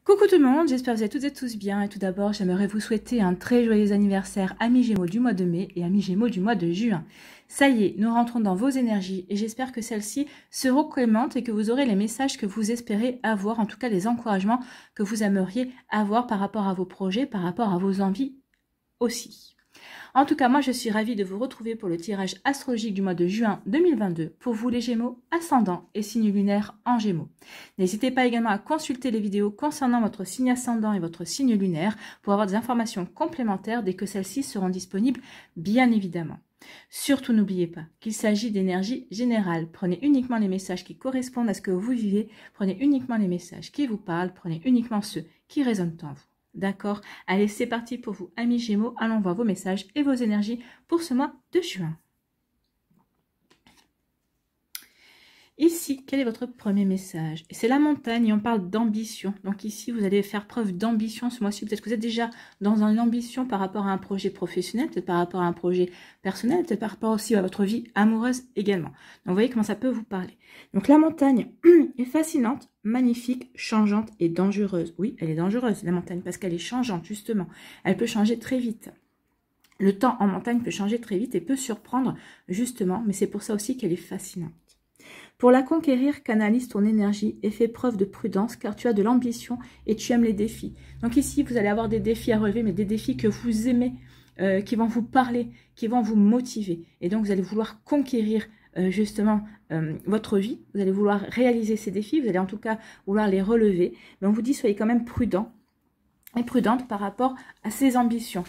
Coucou tout le monde, j'espère que vous allez toutes et tous bien. Et tout d'abord, j'aimerais vous souhaiter un très joyeux anniversaire amis Gémeaux du mois de mai et amis Gémeaux du mois de juin. Ça y est, nous rentrons dans vos énergies et j'espère que celles-ci se recommentent et que vous aurez les messages que vous espérez avoir, en tout cas les encouragements que vous aimeriez avoir par rapport à vos projets, par rapport à vos envies aussi. En tout cas, moi, je suis ravie de vous retrouver pour le tirage astrologique du mois de juin 2022 pour vous les Gémeaux, ascendant et signe lunaire en Gémeaux. N'hésitez pas également à consulter les vidéos concernant votre signe ascendant et votre signe lunaire pour avoir des informations complémentaires dès que celles-ci seront disponibles, bien évidemment. Surtout, n'oubliez pas qu'il s'agit d'énergie générale. Prenez uniquement les messages qui correspondent à ce que vous vivez, prenez uniquement les messages qui vous parlent, prenez uniquement ceux qui résonnent en vous. D'accord? Allez, c'est parti pour vous, amis Gémeaux. Allons voir vos messages et vos énergies pour ce mois de juin. Ici, quel est votre premier message? C'est la montagne et on parle d'ambition. Donc ici, vous allez faire preuve d'ambition ce mois-ci. Peut-être que vous êtes déjà dans une ambition par rapport à un projet professionnel, peut-être par rapport à un projet personnel, peut-être par rapport aussi à votre vie amoureuse également. Donc vous voyez comment ça peut vous parler. Donc la montagne est fascinante, magnifique, changeante et dangereuse. Oui, elle est dangereuse, la montagne, parce qu'elle est changeante, justement. Elle peut changer très vite. Le temps en montagne peut changer très vite et peut surprendre, justement, mais c'est pour ça aussi qu'elle est fascinante. Pour la conquérir, canalise ton énergie et fais preuve de prudence car tu as de l'ambition et tu aimes les défis. Donc ici, vous allez avoir des défis à relever, mais des défis que vous aimez, qui vont vous parler, qui vont vous motiver. Et donc, vous allez vouloir conquérir justement votre vie. Vous allez vouloir réaliser ces défis, vous allez en tout cas vouloir les relever. Mais on vous dit, soyez quand même prudent et prudente par rapport à ces ambitions.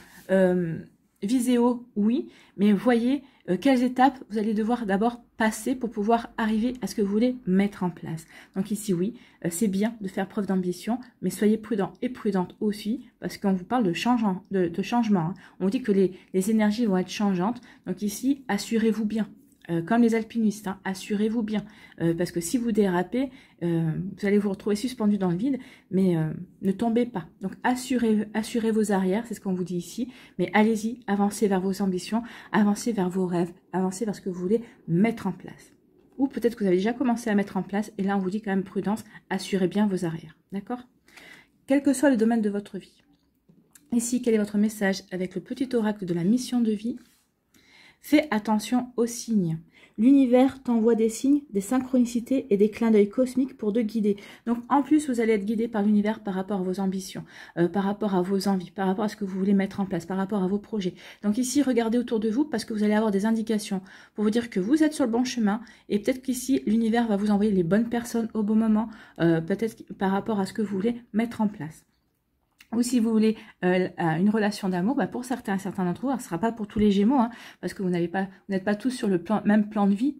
Visez haut, oui, mais voyez quelles étapes vous allez devoir d'abord passer pour pouvoir arriver à ce que vous voulez mettre en place. Donc ici, oui, c'est bien de faire preuve d'ambition, mais soyez prudent et prudente aussi, parce qu'on vous parle de changement. Hein. On dit que les énergies vont être changeantes. Donc ici, assurez-vous bien. Comme les alpinistes, hein, assurez-vous bien, parce que si vous dérapez, vous allez vous retrouver suspendu dans le vide, mais ne tombez pas. Donc assurez vos arrières, c'est ce qu'on vous dit ici, mais allez-y, avancez vers vos ambitions, avancez vers vos rêves, avancez vers ce que vous voulez mettre en place. Ou peut-être que vous avez déjà commencé à mettre en place, et là on vous dit quand même prudence, assurez bien vos arrières, d'accord? Quel que soit le domaine de votre vie. Ici, quel est votre message avec le petit oracle de la mission de vie? Fais attention aux signes. L'univers t'envoie des signes, des synchronicités et des clins d'œil cosmiques pour te guider. Donc en plus, vous allez être guidé par l'univers par rapport à vos ambitions, par rapport à vos envies, par rapport à ce que vous voulez mettre en place, par rapport à vos projets. Donc ici, regardez autour de vous parce que vous allez avoir des indications pour vous dire que vous êtes sur le bon chemin et peut-être qu'ici, l'univers va vous envoyer les bonnes personnes au bon moment, peut-être par rapport à ce que vous voulez mettre en place. Ou si vous voulez une relation d'amour, pour certains d'entre vous, ce ne sera pas pour tous les Gémeaux, hein, parce que vous n'êtes pas tous sur le même plan de vie,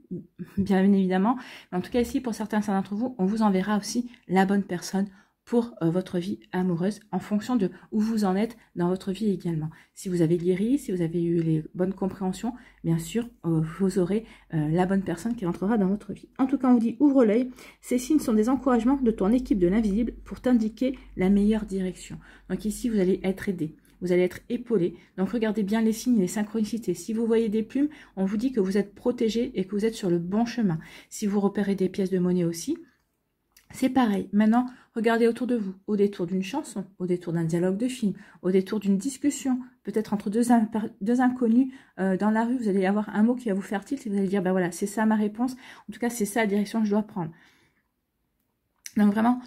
bien évidemment. Mais en tout cas, ici, pour certains d'entre vous, on vous enverra aussi la bonne personne pour votre vie amoureuse, en fonction de où vous en êtes dans votre vie également. Si vous avez guéri, si vous avez eu les bonnes compréhensions, bien sûr, vous aurez la bonne personne qui entrera dans votre vie. En tout cas, on vous dit, ouvre l'œil. Ces signes sont des encouragements de ton équipe de l'invisible pour t'indiquer la meilleure direction. Donc ici, vous allez être aidé. Vous allez être épaulé. Donc, regardez bien les signes, les synchronicités. Si vous voyez des plumes, on vous dit que vous êtes protégé et que vous êtes sur le bon chemin. Si vous repérez des pièces de monnaie aussi, c'est pareil. Maintenant, regardez autour de vous, au détour d'une chanson, au détour d'un dialogue de film, au détour d'une discussion, peut-être entre deux inconnus dans la rue, vous allez avoir un mot qui va vous faire tilt et vous allez dire, voilà, c'est ça ma réponse. En tout cas, c'est ça la direction que je dois prendre. Donc vraiment,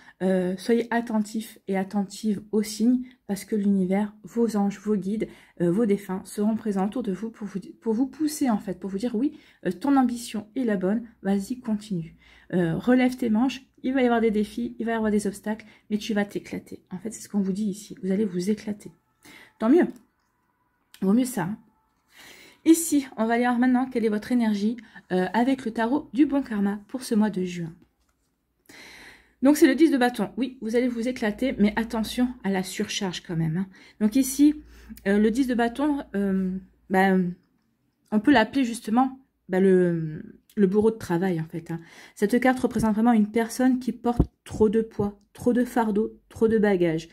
soyez attentifs et attentives aux signes parce que l'univers, vos anges, vos guides, vos défunts seront présents autour de vous pour vous pousser en fait, pour vous dire oui, ton ambition est la bonne, vas-y, continue. Relève tes manches, il va y avoir des défis, il va y avoir des obstacles, mais tu vas t'éclater. En fait, c'est ce qu'on vous dit ici, vous allez vous éclater. Tant mieux, vaut mieux ça. Hein. Ici, on va aller voir maintenant quelle est votre énergie avec le tarot du bon karma pour ce mois de juin. Donc, c'est le 10 de bâton. Oui, vous allez vous éclater, mais attention à la surcharge quand même. Hein. Donc ici, le 10 de bâton, on peut l'appeler justement le bourreau de travail en fait. Hein. Cette carte représente vraiment une personne qui porte trop de poids, trop de fardeau, trop de bagages.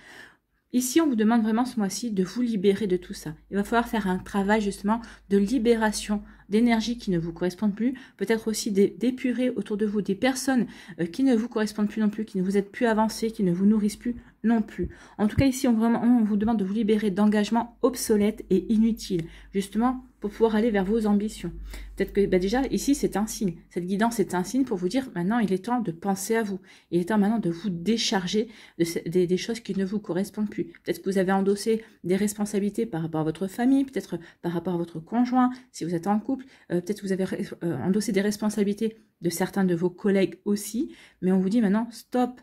Ici, on vous demande vraiment ce mois-ci de vous libérer de tout ça. Il va falloir faire un travail justement de libération d'énergie qui ne vous correspondent plus. Peut-être aussi d'épurer autour de vous des personnes qui ne vous correspondent plus non plus, qui ne vous êtes plus avancées, qui ne vous nourrissent plus non plus. En tout cas, ici, on vous demande de vous libérer d'engagements obsolètes et inutiles, justement pour pouvoir aller vers vos ambitions. Peut-être que déjà, ici, c'est un signe. Cette guidance est un signe pour vous dire, maintenant, il est temps de penser à vous. Il est temps maintenant de vous décharger des choses qui ne vous correspondent plus. Peut-être que vous avez endossé des responsabilités par rapport à votre famille, peut-être par rapport à votre conjoint, si vous êtes en couple. Peut-être que vous avez endossé des responsabilités de certains de vos collègues aussi. Mais on vous dit maintenant, stop.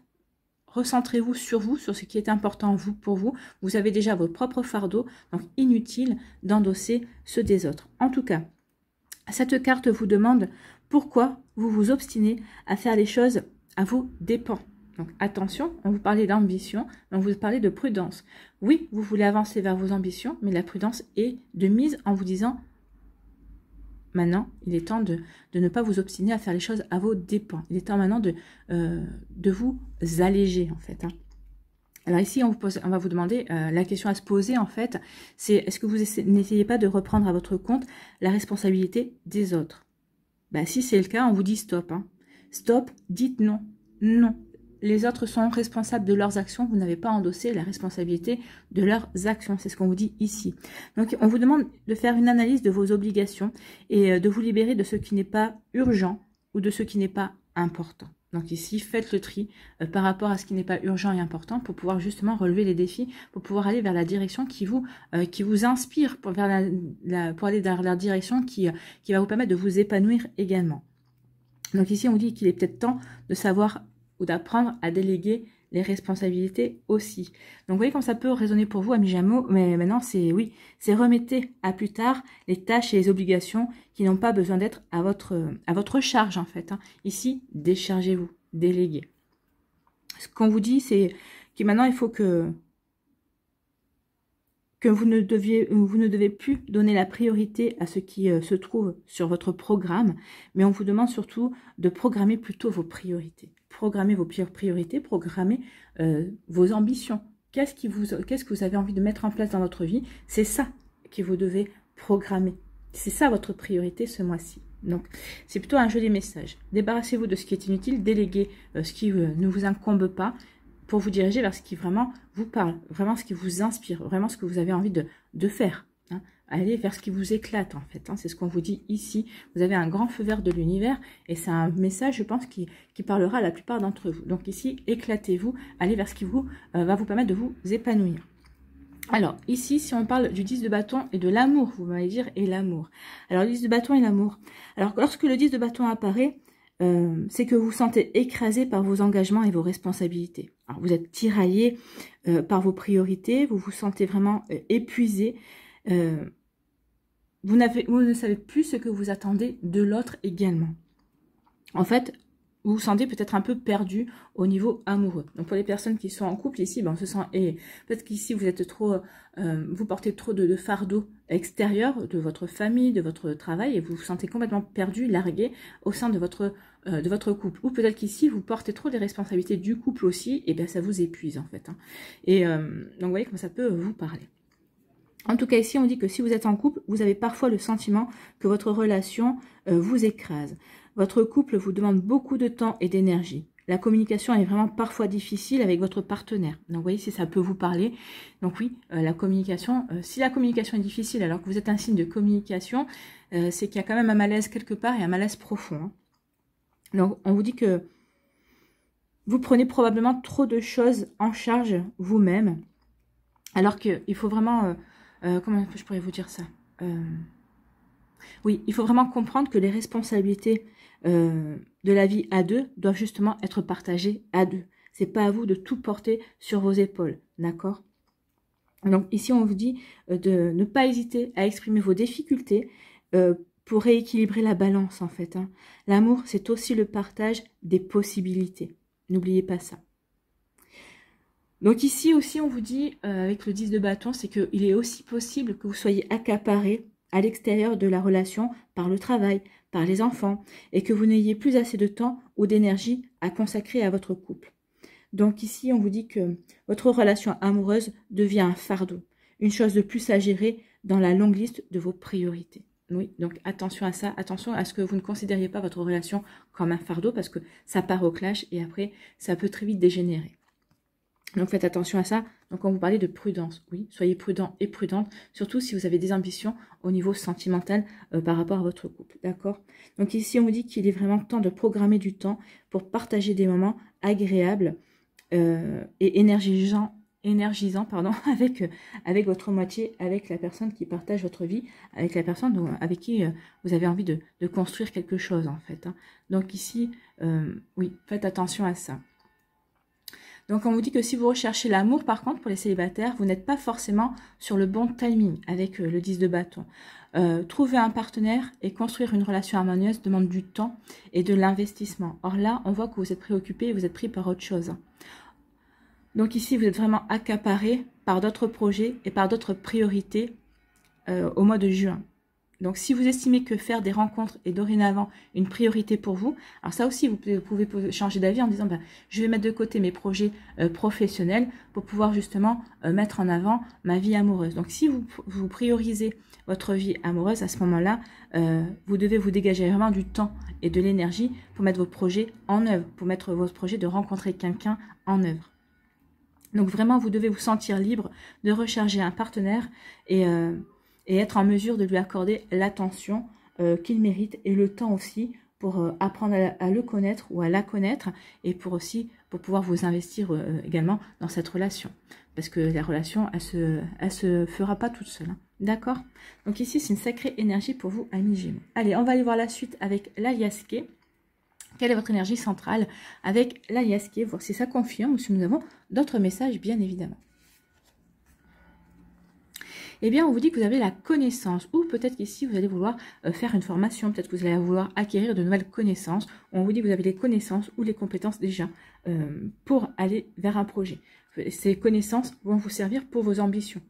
Recentrez-vous, sur ce qui est important pour vous. Vous avez déjà vos propres fardeaux, donc inutile d'endosser ceux des autres. En tout cas, cette carte vous demande pourquoi vous vous obstinez à faire les choses à vos dépens. Donc attention, on vous parlait d'ambition, on vous parlait de prudence. Oui, vous voulez avancer vers vos ambitions, mais la prudence est de mise en vous disant maintenant, il est temps de ne pas vous obstiner à faire les choses à vos dépens. Il est temps maintenant de vous alléger, en fait. Alors ici, on va vous demander, la question à se poser, en fait, c'est est-ce que vous n'essayez pas de reprendre à votre compte la responsabilité des autres? Ben, si c'est le cas, on vous dit stop. Stop, dites non. Non. Les autres sont responsables de leurs actions. Vous n'avez pas endossé la responsabilité de leurs actions. C'est ce qu'on vous dit ici. Donc, on vous demande de faire une analyse de vos obligations et de vous libérer de ce qui n'est pas urgent ou de ce qui n'est pas important. Donc ici, faites le tri par rapport à ce qui n'est pas urgent et important pour pouvoir justement relever les défis, pour pouvoir aller vers la direction qui vous inspire, pour aller vers la direction qui va vous permettre de vous épanouir également. Donc ici, on vous dit qu'il est peut-être temps de savoir ou d'apprendre à déléguer les responsabilités aussi. Donc vous voyez comme ça peut résonner pour vous, amis Gémeaux, mais maintenant c'est remettez à plus tard les tâches et les obligations qui n'ont pas besoin d'être à votre charge en fait. Ici, déchargez-vous, déléguez. Ce qu'on vous dit, c'est que maintenant il faut que vous ne devez plus donner la priorité à ce qui se trouve sur votre programme, mais on vous demande surtout de programmer plutôt vos priorités. Programmez vos priorités, programmez vos ambitions. Qu'est-ce que vous avez envie de mettre en place dans votre vie? C'est ça que vous devez programmer. C'est ça votre priorité ce mois-ci. Donc, c'est plutôt un joli message. Débarrassez-vous de ce qui est inutile, déléguez ce qui ne vous incombe pas pour vous diriger vers ce qui vraiment vous parle, vraiment ce qui vous inspire, vraiment ce que vous avez envie de faire. Allez vers ce qui vous éclate en fait, c'est ce qu'on vous dit ici. Vous avez un grand feu vert de l'univers et c'est un message, je pense, qui parlera à la plupart d'entre vous. Donc ici, éclatez-vous, allez vers ce qui va vous permettre de vous épanouir. Alors ici, si on parle du 10 de bâton et de l'amour, vous m'allez dire, et l'amour. Alors le 10 de bâton et l'amour. Alors lorsque le 10 de bâton apparaît, c'est que vous vous sentez écrasé par vos engagements et vos responsabilités. Alors, vous êtes tiraillé par vos priorités, vous vous sentez vraiment épuisé. Vous ne savez plus ce que vous attendez de l'autre également. En fait, vous vous sentez peut-être un peu perdu au niveau amoureux. Donc pour les personnes qui sont en couple ici, on se sent peut-être qu'ici vous êtes trop, vous portez trop de fardeaux extérieurs de votre famille, de votre travail, et vous vous sentez complètement perdu, largué au sein de votre couple. Ou peut-être qu'ici vous portez trop les responsabilités du couple aussi, et bien ça vous épuise en fait. Et donc vous voyez comment ça peut vous parler. En tout cas, ici, on dit que si vous êtes en couple, vous avez parfois le sentiment que votre relation vous écrase. Votre couple vous demande beaucoup de temps et d'énergie. La communication est vraiment parfois difficile avec votre partenaire. Donc, vous voyez, si ça peut vous parler. Donc oui, la communication, si la communication est difficile alors que vous êtes un signe de communication, c'est qu'il y a quand même un malaise quelque part et un malaise profond. Donc, on vous dit que vous prenez probablement trop de choses en charge vous-même, alors qu'il faut vraiment... comment je pourrais vous dire ça? Oui, il faut vraiment comprendre que les responsabilités de la vie à deux doivent justement être partagées à deux. C'est pas à vous de tout porter sur vos épaules, d'accord? Donc ici, on vous dit de ne pas hésiter à exprimer vos difficultés pour rééquilibrer la balance, en fait. L'amour, c'est aussi le partage des possibilités. N'oubliez pas ça. Donc ici aussi, on vous dit, avec le 10 de bâton, c'est qu'il est aussi possible que vous soyez accaparé à l'extérieur de la relation par le travail, par les enfants, et que vous n'ayez plus assez de temps ou d'énergie à consacrer à votre couple. Donc ici, on vous dit que votre relation amoureuse devient un fardeau, une chose de plus à gérer dans la longue liste de vos priorités. Oui, donc attention à ça, attention à ce que vous ne considériez pas votre relation comme un fardeau parce que ça part au clash et après, ça peut très vite dégénérer. Donc faites attention à ça. Donc on vous parlait de prudence, oui, soyez prudent et prudente, surtout si vous avez des ambitions au niveau sentimental par rapport à votre couple, d'accord? Donc ici on vous dit qu'il est vraiment temps de programmer du temps pour partager des moments agréables et énergisants pardon, avec votre moitié, avec la personne qui partage votre vie, avec la personne avec qui vous avez envie de construire quelque chose en fait. Hein. Donc ici, oui, faites attention à ça. Donc, on vous dit que si vous recherchez l'amour, par contre, pour les célibataires, vous n'êtes pas forcément sur le bon timing avec le 10 de bâton. Trouver un partenaire et construire une relation harmonieuse demande du temps et de l'investissement. Or là, on voit que vous êtes préoccupé et vous êtes pris par autre chose. Donc ici, vous êtes vraiment accaparé par d'autres projets et par d'autres priorités au mois de juin. Donc, si vous estimez que faire des rencontres est dorénavant une priorité pour vous, alors ça aussi, vous pouvez changer d'avis en disant, je vais mettre de côté mes projets professionnels pour pouvoir justement mettre en avant ma vie amoureuse. Donc, si vous priorisez votre vie amoureuse, à ce moment-là, vous devez vous dégager vraiment du temps et de l'énergie pour mettre vos projets en œuvre, pour mettre votre projet de rencontrer quelqu'un en œuvre. Donc, vraiment, vous devez vous sentir libre de rechercher un partenaire et être en mesure de lui accorder l'attention qu'il mérite et le temps aussi pour apprendre à le connaître ou à la connaître et pour pouvoir vous investir également dans cette relation. Parce que la relation, elle se fera pas toute seule. Hein. D'accord? Donc ici, c'est une sacrée énergie pour vous, amis Gémeaux. Allez, on va aller voir la suite avec l'Aliasqué. Quelle est votre énergie centrale avec l'Aliasqué? Voir si ça confirme ou si nous avons d'autres messages, bien évidemment. Eh bien, on vous dit que vous avez la connaissance, ou peut-être qu'ici, vous allez vouloir faire une formation, peut-être que vous allez vouloir acquérir de nouvelles connaissances. On vous dit que vous avez les connaissances ou les compétences déjà pour aller vers un projet. Ces connaissances vont vous servir pour vos ambitions.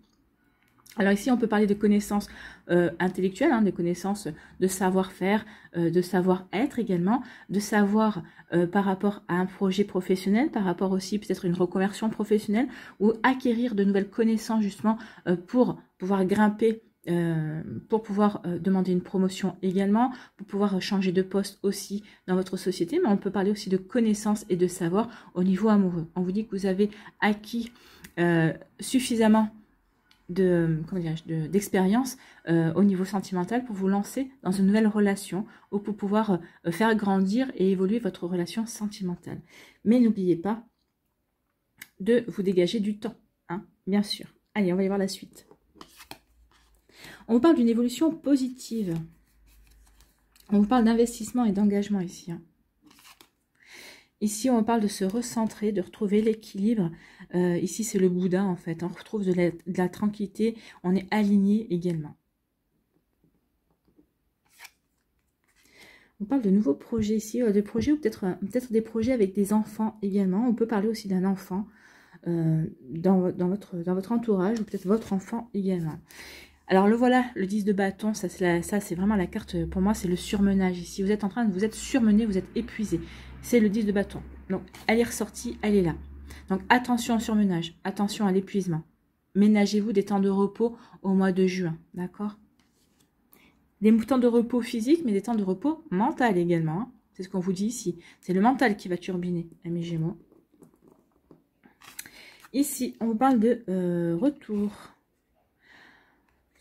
Alors ici, on peut parler de connaissances intellectuelles, hein, des connaissances de savoir-faire, de savoir-être également, de savoir par rapport à un projet professionnel, par rapport aussi peut-être une reconversion professionnelle, ou acquérir de nouvelles connaissances justement pour pouvoir grimper, pour pouvoir demander une promotion également, pour pouvoir changer de poste aussi dans votre société. Mais on peut parler aussi de connaissances et de savoir au niveau amoureux. On vous dit que vous avez acquis suffisamment d'expérience au niveau sentimental pour vous lancer dans une nouvelle relation ou pour pouvoir faire grandir et évoluer votre relation sentimentale. Mais n'oubliez pas de vous dégager du temps, hein, bien sûr. Allez, on va y voir la suite. On vous parle d'une évolution positive. On vous parle d'investissement et d'engagement ici. Hein. Ici, on parle de se recentrer, de retrouver l'équilibre. Ici, c'est le Bouddha, en fait. On retrouve de la tranquillité. On est aligné également. On parle de nouveaux projets ici, de projets ou peut-être des projets avec des enfants également. On peut parler aussi d'un enfant dans votre entourage ou peut-être votre enfant également. Alors le voilà, le 10 de bâton, ça c'est vraiment la carte, pour moi, c'est le surmenage ici. Vous êtes en train de vous être surmené, vous êtes épuisé. C'est le 10 de bâton. Donc, elle est ressortie, elle est là. Donc, attention au surmenage, attention à l'épuisement. Ménagez-vous des temps de repos au mois de juin, d'accord? Des temps de repos physique, mais des temps de repos mental également. Hein. C'est ce qu'on vous dit ici. C'est le mental qui va turbiner, amis Gémeaux. Ici, on vous parle de retour.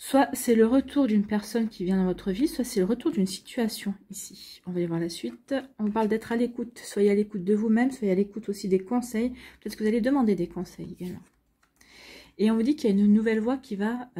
Soit c'est le retour d'une personne qui vient dans votre vie, soit c'est le retour d'une situation ici. On va aller voir la suite. On parle d'être à l'écoute. Soyez à l'écoute de vous-même, soyez à l'écoute aussi des conseils. Peut-être que vous allez demander des conseils également. Et on vous dit qu'il y a une nouvelle voie qui va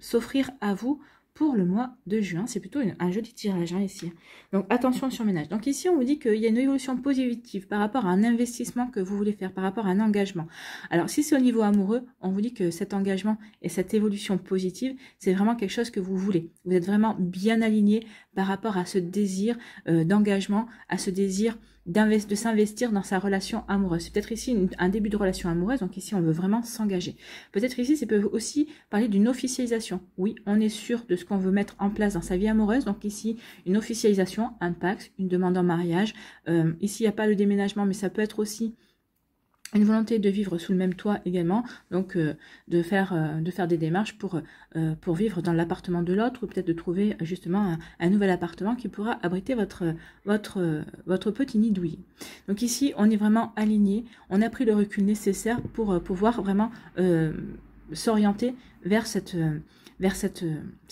s'offrir à vous pour le mois de juin. C'est plutôt un joli tirage hein, ici. Donc attention au surménage. Donc ici on vous dit qu'il y a une évolution positive par rapport à un investissement que vous voulez faire, par rapport à un engagement. Alors si c'est au niveau amoureux, on vous dit que cet engagement et cette évolution positive, c'est vraiment quelque chose que vous voulez. Vous êtes vraiment bien aligné par rapport à ce désir d'engagement, à ce désir de s'investir dans sa relation amoureuse. C'est peut-être ici un début de relation amoureuse, donc ici on veut vraiment s'engager. Peut-être ici ça peut aussi parler d'une officialisation. Oui, on est sûr de ce qu'on veut mettre en place dans sa vie amoureuse, donc ici une officialisation, un pacte, une demande en mariage. Ici il n'y a pas le déménagement, mais ça peut être aussi une volonté de vivre sous le même toit également, donc de faire des démarches pour vivre dans l'appartement de l'autre, ou peut-être de trouver justement un nouvel appartement qui pourra abriter votre petit nid douillet. Donc ici, on est vraiment aligné, on a pris le recul nécessaire pour pouvoir vraiment s'orienter vers cette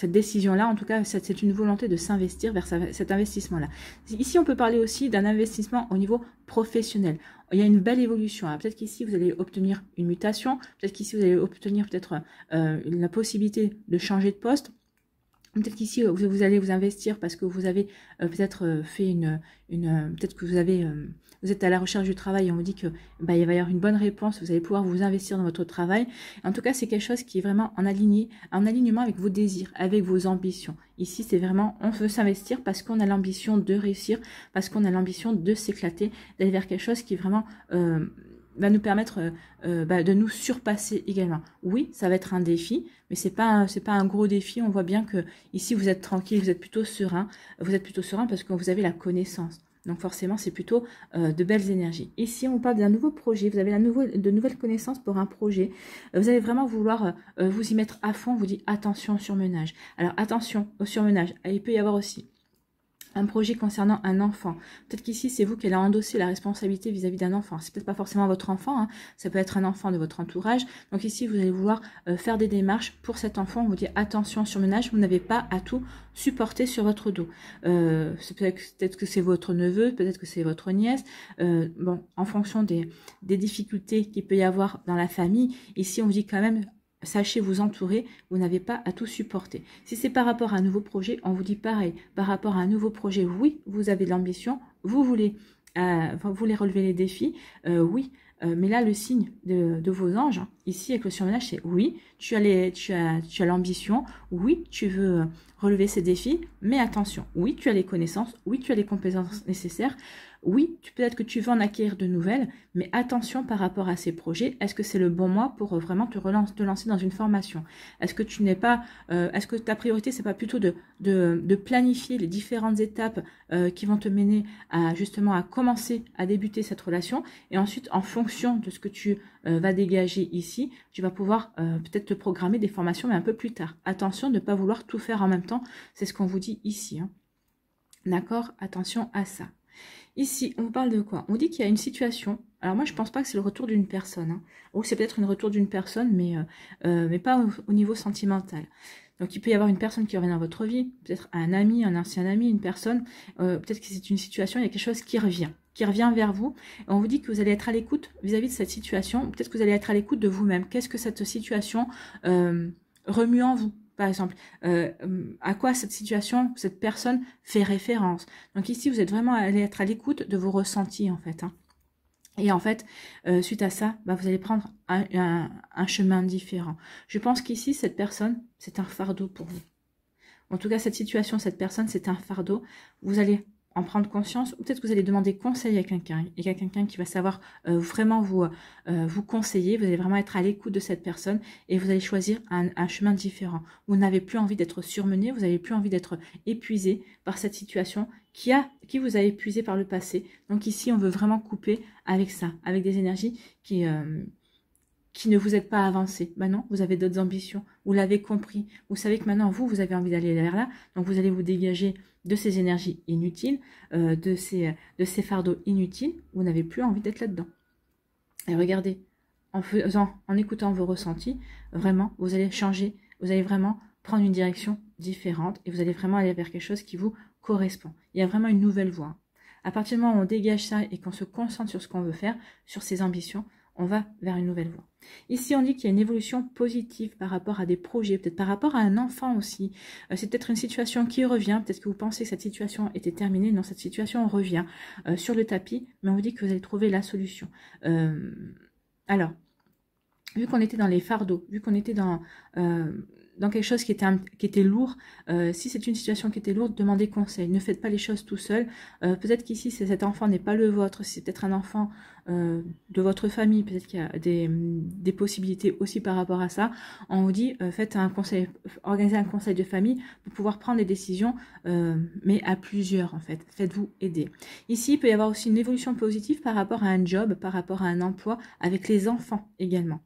décision-là. En tout cas, c'est une volonté de s'investir vers cet investissement-là. Ici, on peut parler aussi d'un investissement au niveau professionnel. Il y a une belle évolution. Peut-être qu'ici, vous allez obtenir une mutation. Peut-être qu'ici, vous allez obtenir peut-être la possibilité de changer de poste. Peut-être qu'ici, vous allez vous investir parce que vous avez peut-être fait peut-être que vous êtes à la recherche du travail et on vous dit que il va y avoir une bonne réponse, vous allez pouvoir vous investir dans votre travail. En tout cas, c'est quelque chose qui est vraiment en alignement avec vos désirs, avec vos ambitions. Ici, c'est vraiment, on veut s'investir parce qu'on a l'ambition de réussir, parce qu'on a l'ambition de s'éclater, d'aller vers quelque chose qui vraiment va nous permettre de nous surpasser également. Oui, ça va être un défi, mais c'est pas un gros défi. On voit bien que ici vous êtes tranquille, vous êtes plutôt serein. Vous êtes plutôt serein parce que vous avez la connaissance. Donc forcément, c'est plutôt de belles énergies. Ici, on parle d'un nouveau projet. Vous avez de nouvelles connaissances pour un projet. Vous allez vraiment vouloir vous y mettre à fond. On vous dit attention au surmenage. Alors attention au surmenage. Il peut y avoir aussi un projet concernant un enfant. Peut-être qu'ici, c'est vous qui allez endosser la responsabilité vis-à-vis d'un enfant. C'est peut-être pas forcément votre enfant, hein. Ça peut être un enfant de votre entourage. Donc ici, vous allez vouloir faire des démarches pour cet enfant. On vous dit attention surmenage, vous n'avez pas à tout supporter sur votre dos. Peut-être que c'est votre neveu, peut-être que c'est votre nièce. Bon, en fonction des difficultés qu'il peut y avoir dans la famille, ici, on vous dit quand même sachez vous entourer, vous n'avez pas à tout supporter. Si c'est par rapport à un nouveau projet, on vous dit pareil. Par rapport à un nouveau projet, oui, vous avez de l'ambition, vous voulez relever les défis, oui. Mais là, le signe de vos anges, hein, ici avec le surmenage, c'est oui, tu as l'ambition, oui, tu veux relever ces défis, mais attention, oui, tu as les connaissances, oui, tu as les compétences nécessaires, oui, peut-être que tu veux en acquérir de nouvelles, mais attention par rapport à ces projets, est-ce que c'est le bon mois pour vraiment te lancer dans une formation? Est-ce que tu n'es pas, est-ce que ta priorité, c'est pas plutôt de planifier les différentes étapes qui vont te mener à justement à commencer à débuter cette relation, et ensuite en fonction de ce que tu vas dégager ici, tu vas pouvoir peut-être te programmer des formations mais un peu plus tard. Attention de ne pas vouloir tout faire en même temps, c'est ce qu'on vous dit ici, hein. D'accord? Attention à ça. Ici, on vous parle de quoi? On vous dit qu'il y a une situation. Alors moi, je pense pas que c'est le retour d'une personne, hein. Ou c'est peut-être un retour d'une personne, mais pas au niveau sentimental. Donc il peut y avoir une personne qui revient dans votre vie, peut-être un ami, un ancien ami, une personne. Peut-être que c'est une situation, il y a quelque chose qui revient vers vous. Et on vous dit que vous allez être à l'écoute vis-à-vis de cette situation. Peut-être que vous allez être à l'écoute de vous-même. Qu'est-ce que cette situation remue en vous? Par exemple, à quoi cette situation, cette personne fait référence. Donc ici, vous êtes vraiment allé être à l'écoute de vos ressentis, en fait, hein. Et en fait, suite à ça, vous allez prendre un chemin différent. Je pense qu'ici, cette personne, c'est un fardeau pour vous. En tout cas, cette situation, cette personne, c'est un fardeau. Vous allez en prendre conscience, ou peut-être que vous allez demander conseil à quelqu'un, et il y a quelqu'un qui va savoir vraiment vous conseiller, vous allez vraiment être à l'écoute de cette personne, et vous allez choisir un chemin différent. Vous n'avez plus envie d'être surmené, vous n'avez plus envie d'être épuisé par cette situation qui vous a épuisé par le passé. Donc ici, on veut vraiment couper avec ça, avec des énergies qui ne vous aident pas à avancer. Non, vous avez d'autres ambitions, vous l'avez compris. Vous savez que maintenant, vous avez envie d'aller vers là, donc vous allez vous dégager de ces énergies inutiles, de ces fardeaux inutiles. Vous n'avez plus envie d'être là-dedans. Et regardez, en écoutant vos ressentis, vraiment, vous allez changer, vous allez vraiment prendre une direction différente et vous allez vraiment aller vers quelque chose qui vous correspond. Il y a vraiment une nouvelle voie. À partir du moment où on dégage ça et qu'on se concentre sur ce qu'on veut faire, sur ses ambitions, on va vers une nouvelle voie. Ici, on dit qu'il y a une évolution positive par rapport à des projets, peut-être par rapport à un enfant aussi. C'est peut-être une situation qui revient, peut-être que vous pensez que cette situation était terminée. Non, cette situation revient sur le tapis, mais on vous dit que vous allez trouver la solution. Alors, vu qu'on était dans les fardeaux, vu qu'on était dans dans quelque chose qui était lourd. Si c'est une situation qui était lourde, demandez conseil. Ne faites pas les choses tout seul. Peut-être qu'ici, cet enfant n'est pas le vôtre. C'est peut-être un enfant de votre famille. Peut-être qu'il y a des possibilités aussi par rapport à ça. On vous dit, faites un conseil, organisez un conseil de famille pour pouvoir prendre des décisions, mais à plusieurs en fait. Faites-vous aider. Ici, il peut y avoir aussi une évolution positive par rapport à un job, par rapport à un emploi, avec les enfants également.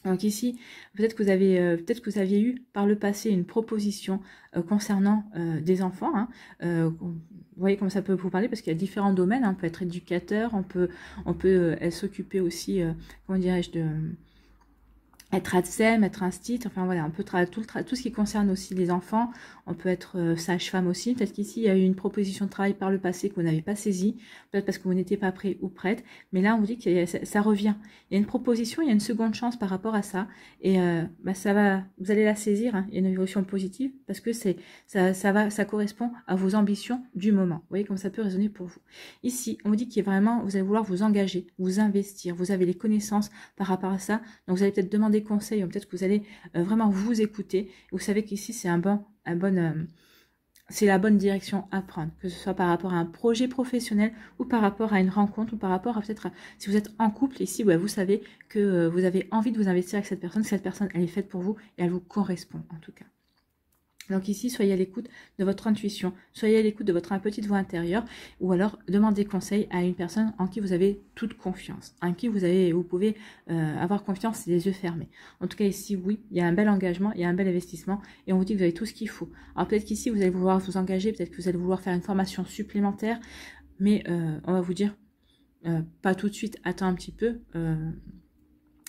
Donc ici, peut-être que vous aviez eu par le passé une proposition concernant des enfants. Hein. Vous voyez comment ça peut vous parler, parce qu'il y a différents domaines. Hein. On peut être éducateur, on peut s'occuper aussi, comment dirais-je, de être ATSEM, être instit, enfin voilà, on peut tout ce qui concerne aussi les enfants. On peut être sage-femme aussi. Peut-être qu'ici, il y a eu une proposition de travail par le passé que vous n'avez pas saisie, peut-être parce que vous n'étiez pas prêt ou prête. Mais là, on vous dit que ça revient. Il y a une proposition, il y a une seconde chance par rapport à ça. Et vous allez la saisir. Hein. Il y a une évolution positive parce que ça correspond à vos ambitions du moment. Vous voyez comme ça peut résonner pour vous. Ici, on vous dit qu'il y a vraiment, vous allez vouloir vous engager, vous investir. Vous avez les connaissances par rapport à ça. Donc, vous allez peut-être demander conseils, ou peut-être que vous allez vraiment vous écouter. Vous savez qu'ici, c'est c'est la bonne direction à prendre, que ce soit par rapport à un projet professionnel ou par rapport à une rencontre ou par rapport à peut-être si vous êtes en couple ici, ouais, vous savez que vous avez envie de vous investir avec cette personne, que cette personne elle est faite pour vous et elle vous correspond en tout cas. Donc ici, soyez à l'écoute de votre intuition, soyez à l'écoute de votre petite voix intérieure, ou alors demandez conseil à une personne en qui vous avez toute confiance, en qui vous pouvez avoir confiance et les yeux fermés. En tout cas ici, oui, il y a un bel engagement, il y a un bel investissement, et on vous dit que vous avez tout ce qu'il faut. Alors peut-être qu'ici, vous allez vouloir vous engager, peut-être que vous allez vouloir faire une formation supplémentaire, mais on va vous dire, pas tout de suite, attends un petit peu,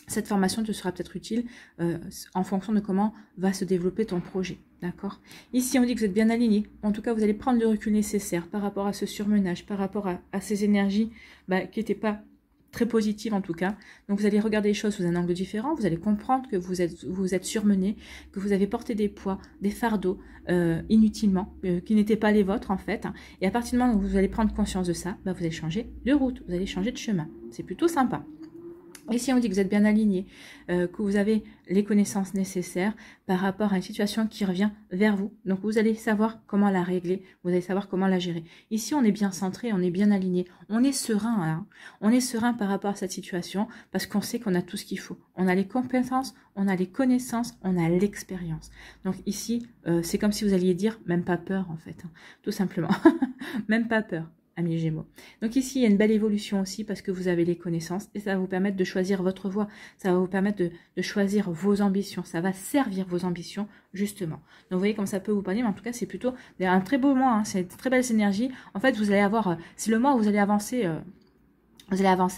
cette formation te sera peut-être utile en fonction de comment va se développer ton projet. D'accord. Ici, on dit que vous êtes bien aligné. En tout cas, vous allez prendre le recul nécessaire par rapport à ce surmenage, par rapport à ces énergies qui n'étaient pas très positives en tout cas. Donc, vous allez regarder les choses sous un angle différent. Vous allez comprendre que vous êtes surmené, que vous avez porté des poids, des fardeaux inutilement, qui n'étaient pas les vôtres en fait. Et à partir du moment où vous allez prendre conscience de ça, vous allez changer de route, vous allez changer de chemin. C'est plutôt sympa. Ici, on dit que vous êtes bien aligné, que vous avez les connaissances nécessaires par rapport à une situation qui revient vers vous. Donc, vous allez savoir comment la régler, vous allez savoir comment la gérer. Ici, on est bien centré, on est bien aligné, on est serein. Hein. On est serein par rapport à cette situation parce qu'on sait qu'on a tout ce qu'il faut. On a les compétences, on a les connaissances, on a l'expérience. Donc ici, c'est comme si vous alliez dire, même pas peur en fait, hein, tout simplement. Même pas peur. Amis Gémeaux. Donc ici, il y a une belle évolution aussi parce que vous avez les connaissances et ça va vous permettre de choisir votre voie. Ça va vous permettre de choisir vos ambitions. Ça va servir vos ambitions, justement. Donc vous voyez comme ça peut vous parler, mais en tout cas, c'est plutôt un très beau mois. Hein, c'est de très belles énergies. En fait, vous allez avoir, c'est le mois où vous allez avancer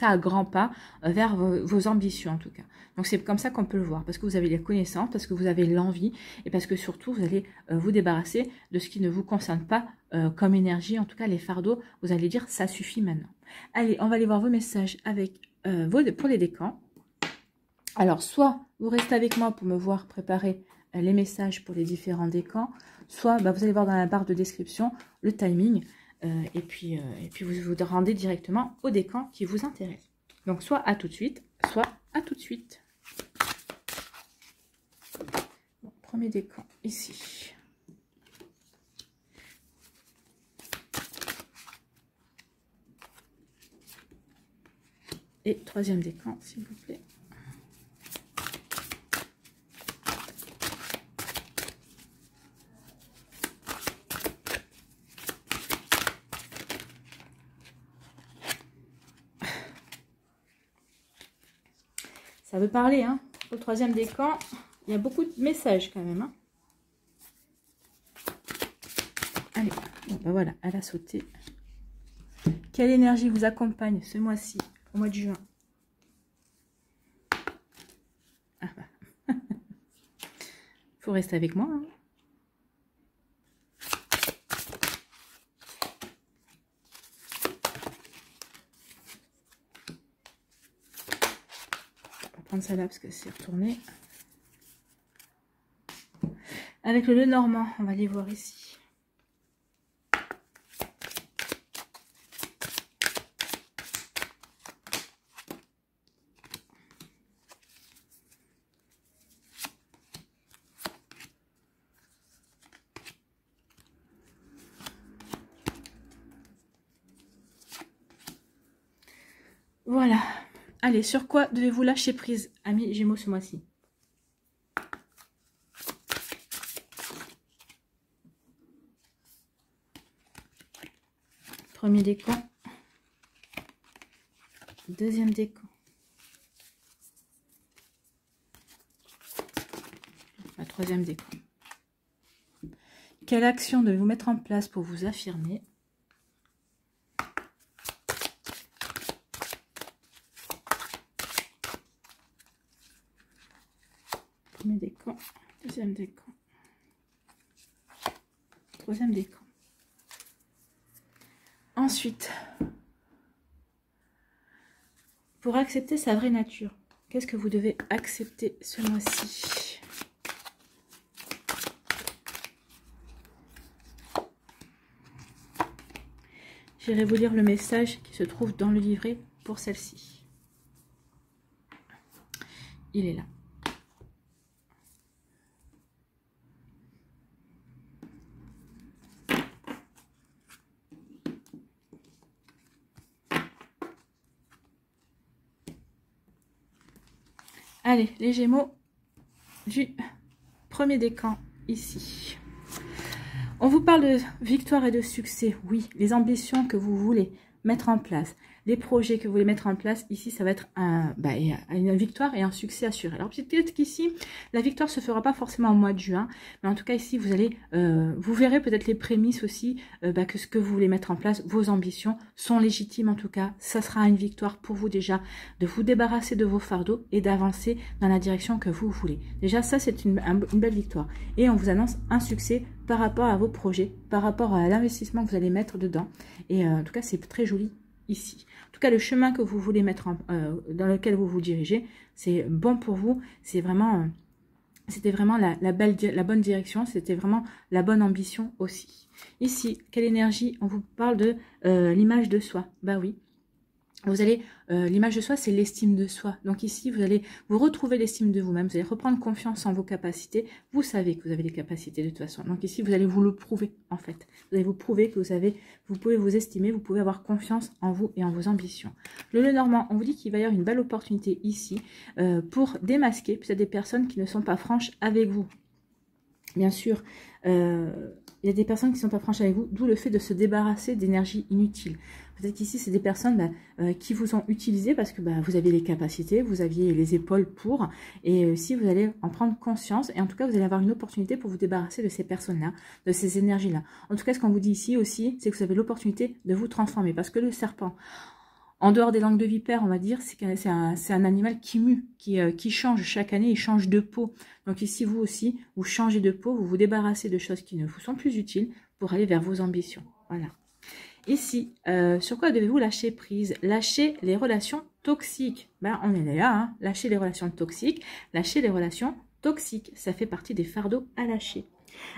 à grands pas vers vos ambitions en tout cas. Donc c'est comme ça qu'on peut le voir, parce que vous avez les connaissances, parce que vous avez l'envie, et parce que surtout vous allez vous débarrasser de ce qui ne vous concerne pas comme énergie, en tout cas les fardeaux, vous allez dire ça suffit maintenant. Allez, on va aller voir vos messages avec pour les décans. Alors soit vous restez avec moi pour me voir préparer les messages pour les différents décans, soit vous allez voir dans la barre de description le timing. Et puis vous vous rendez directement au décan qui vous intéresse. Donc soit à tout de suite, soit à tout de suite. Bon, premier décan ici. Et troisième décan, s'il vous plaît. Ça veut parler, hein. Au troisième décan, il y a beaucoup de messages quand même. Hein. Allez, bon, voilà, elle a sauté. Quelle énergie vous accompagne ce mois-ci, au mois de juin? Ah bah. Faut rester avec moi. Hein. Prendre ça là parce que c'est retourné. Avec le Lenormand, on va aller voir ici. Voilà. Allez, sur quoi devez-vous lâcher prise, amis Gémeaux, ce mois-ci? Premier décan. Deuxième décan. La troisième décan. Quelle action devez-vous mettre en place pour vous affirmer? Premier décan, deuxième décan, troisième décan. Ensuite, pour accepter sa vraie nature, qu'est-ce que vous devez accepter ce mois-ci? J'irai vous lire le message qui se trouve dans le livret pour celle-ci. Il est là. Allez, les Gémeaux du premier décan ici. On vous parle de victoire et de succès. Oui, les ambitions que vous voulez mettre en place, les projets que vous voulez mettre en place, ici, ça va être une victoire et un succès assuré. Alors, peut-être qu'ici, la victoire se fera pas forcément au mois de juin, mais en tout cas, ici, vous allez, vous verrez peut-être les prémices aussi, que ce que vous voulez mettre en place, vos ambitions sont légitimes en tout cas. Ça sera une victoire pour vous déjà, de vous débarrasser de vos fardeaux et d'avancer dans la direction que vous voulez. Déjà, ça, c'est une belle victoire. Et on vous annonce un succès par rapport à vos projets, par rapport à l'investissement que vous allez mettre dedans. Et en tout cas, c'est très joli ici. En tout cas, le chemin que vous voulez mettre dans lequel vous vous dirigez, c'est bon pour vous. C'est vraiment, c'était vraiment la bonne direction. C'était vraiment la bonne ambition aussi. Ici, quelle énergie? On vous parle de l'image de soi. Bah oui. Vous allez, l'image de soi, c'est l'estime de soi. Donc ici, vous allez vous retrouver l'estime de vous-même. Vous allez reprendre confiance en vos capacités. Vous savez que vous avez les capacités de toute façon. Donc ici, vous allez vous le prouver, en fait. Vous allez vous prouver que vous pouvez vous estimer, vous pouvez avoir confiance en vous et en vos ambitions. Le Lenormand, on vous dit qu'il va y avoir une belle opportunité ici pour démasquer peut-être des personnes qui ne sont pas franches avec vous. Bien sûr, il y a des personnes qui ne sont pas franches avec vous, d'où le fait de se débarrasser d'énergie inutile. Peut-être qu'ici, c'est des personnes qui vous ont utilisé parce que vous avez les capacités, vous aviez les épaules pour, et si vous allez en prendre conscience, et en tout cas, vous allez avoir une opportunité pour vous débarrasser de ces personnes-là, de ces énergies-là. En tout cas, ce qu'on vous dit ici aussi, c'est que vous avez l'opportunité de vous transformer, parce que le serpent, en dehors des langues de vipère, on va dire, c'est un animal qui mue, qui change chaque année, il change de peau. Donc ici, vous aussi, vous changez de peau, vous vous débarrassez de choses qui ne vous sont plus utiles pour aller vers vos ambitions. Voilà. Ici, sur quoi devez-vous lâcher prise? Lâcher les relations toxiques. On est là, hein. Lâcher les relations toxiques, lâcher les relations toxiques. Ça fait partie des fardeaux à lâcher.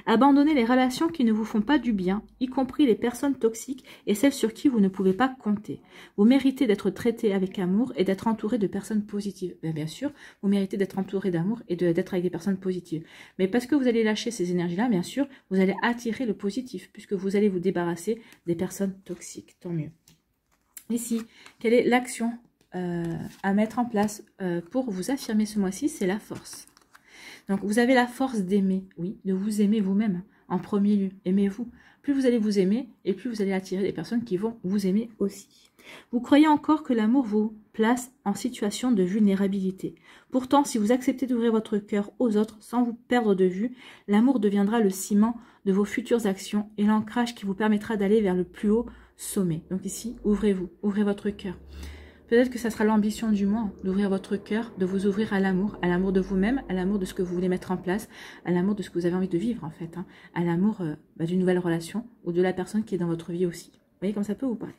Abandonnez les relations qui ne vous font pas du bien, y compris les personnes toxiques et celles sur qui vous ne pouvez pas compter. Vous méritez d'être traité avec amour et d'être entouré de personnes positives. Bien sûr, vous méritez d'être entouré d'amour et d'être avec des personnes positives. Mais parce que vous allez lâcher ces énergies-là, bien sûr, vous allez attirer le positif, puisque vous allez vous débarrasser des personnes toxiques. Tant mieux. Ici, quelle est l'action à mettre en place pour vous affirmer ce mois-ci? C'est la force. Donc, vous avez la force d'aimer, oui, de vous aimer vous-même en premier lieu. Aimez-vous. Plus vous allez vous aimer et plus vous allez attirer des personnes qui vont vous aimer aussi. Vous croyez encore que l'amour vous place en situation de vulnérabilité. Pourtant, si vous acceptez d'ouvrir votre cœur aux autres sans vous perdre de vue, l'amour deviendra le ciment de vos futures actions et l'ancrage qui vous permettra d'aller vers le plus haut sommet. Donc ici, ouvrez-vous, ouvrez votre cœur. Peut-être que ça sera l'ambition du mois, d'ouvrir votre cœur, de vous ouvrir à l'amour de vous-même, à l'amour de ce que vous voulez mettre en place, à l'amour de ce que vous avez envie de vivre en fait, hein, à l'amour d'une nouvelle relation ou de la personne qui est dans votre vie aussi. Vous voyez comme ça peut vous parler.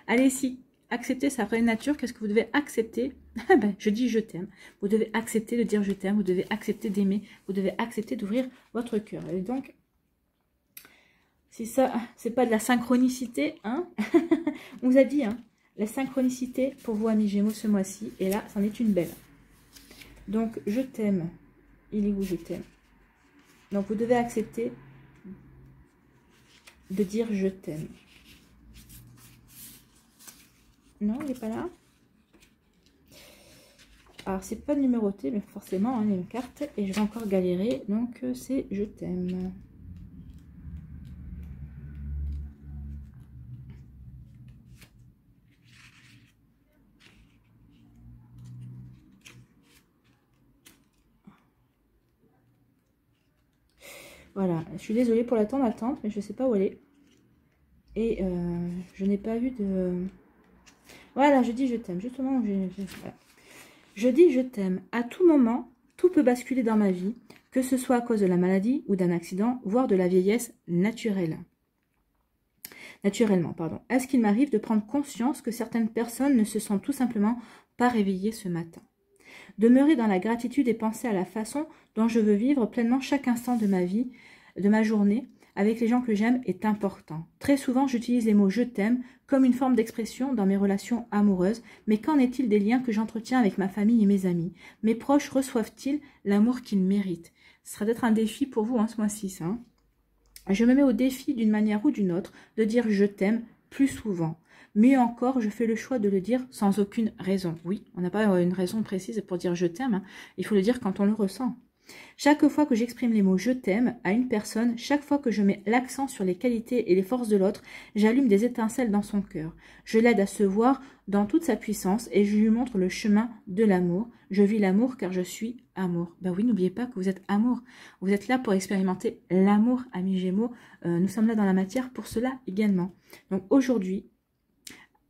Allez ici, accepter sa vraie nature, qu'est-ce que vous devez accepter? Je dis je t'aime. Vous devez accepter de dire je t'aime, vous devez accepter d'aimer, vous devez accepter d'ouvrir votre cœur. Et donc, si ça, c'est pas de la synchronicité, hein, on vous a dit, hein, la synchronicité pour vous, amis Gémeaux, ce mois-ci. Et là, c'en est une belle. Donc, je t'aime. Il est où je t'aime? Donc, vous devez accepter de dire je t'aime. Non, il n'est pas là? Alors, c'est pas numéroté, mais forcément, hein, les cartes. Et je vais encore galérer. Donc, c'est je t'aime. Voilà, je suis désolée pour la attente, mais je ne sais pas où elle est. Et je n'ai pas vu de... Voilà, je dis je t'aime. Justement, voilà. Je dis je t'aime. À tout moment, tout peut basculer dans ma vie, que ce soit à cause de la maladie ou d'un accident, voire de la vieillesse naturellement. Est-ce qu'il m'arrive de prendre conscience que certaines personnes ne se sont tout simplement pas réveillées ce matin? Demeurer dans la gratitude et penser à la façon dont je veux vivre pleinement chaque instant de ma vie, de ma journée, avec les gens que j'aime est important. Très souvent, j'utilise les mots « je t'aime » comme une forme d'expression dans mes relations amoureuses, mais qu'en est-il des liens que j'entretiens avec ma famille et mes amis? Mes proches reçoivent-ils l'amour qu'ils méritent? Ce sera peut-être un défi pour vous ce mois-ci, ça. Hein. Je me mets au défi d'une manière ou d'une autre de dire « je t'aime » plus souvent. Mieux encore, je fais le choix de le dire sans aucune raison. Oui, on n'a pas une raison précise pour dire « je t'aime ». Hein. Il faut le dire quand on le ressent. Chaque fois que j'exprime les mots « je t'aime » à une personne, chaque fois que je mets l'accent sur les qualités et les forces de l'autre, j'allume des étincelles dans son cœur. Je l'aide à se voir dans toute sa puissance et je lui montre le chemin de l'amour. Je vis l'amour car je suis amour. Ben oui, n'oubliez pas que vous êtes amour. Vous êtes là pour expérimenter l'amour, amis Gémeaux. Nous sommes là dans la matière pour cela également. Donc aujourd'hui,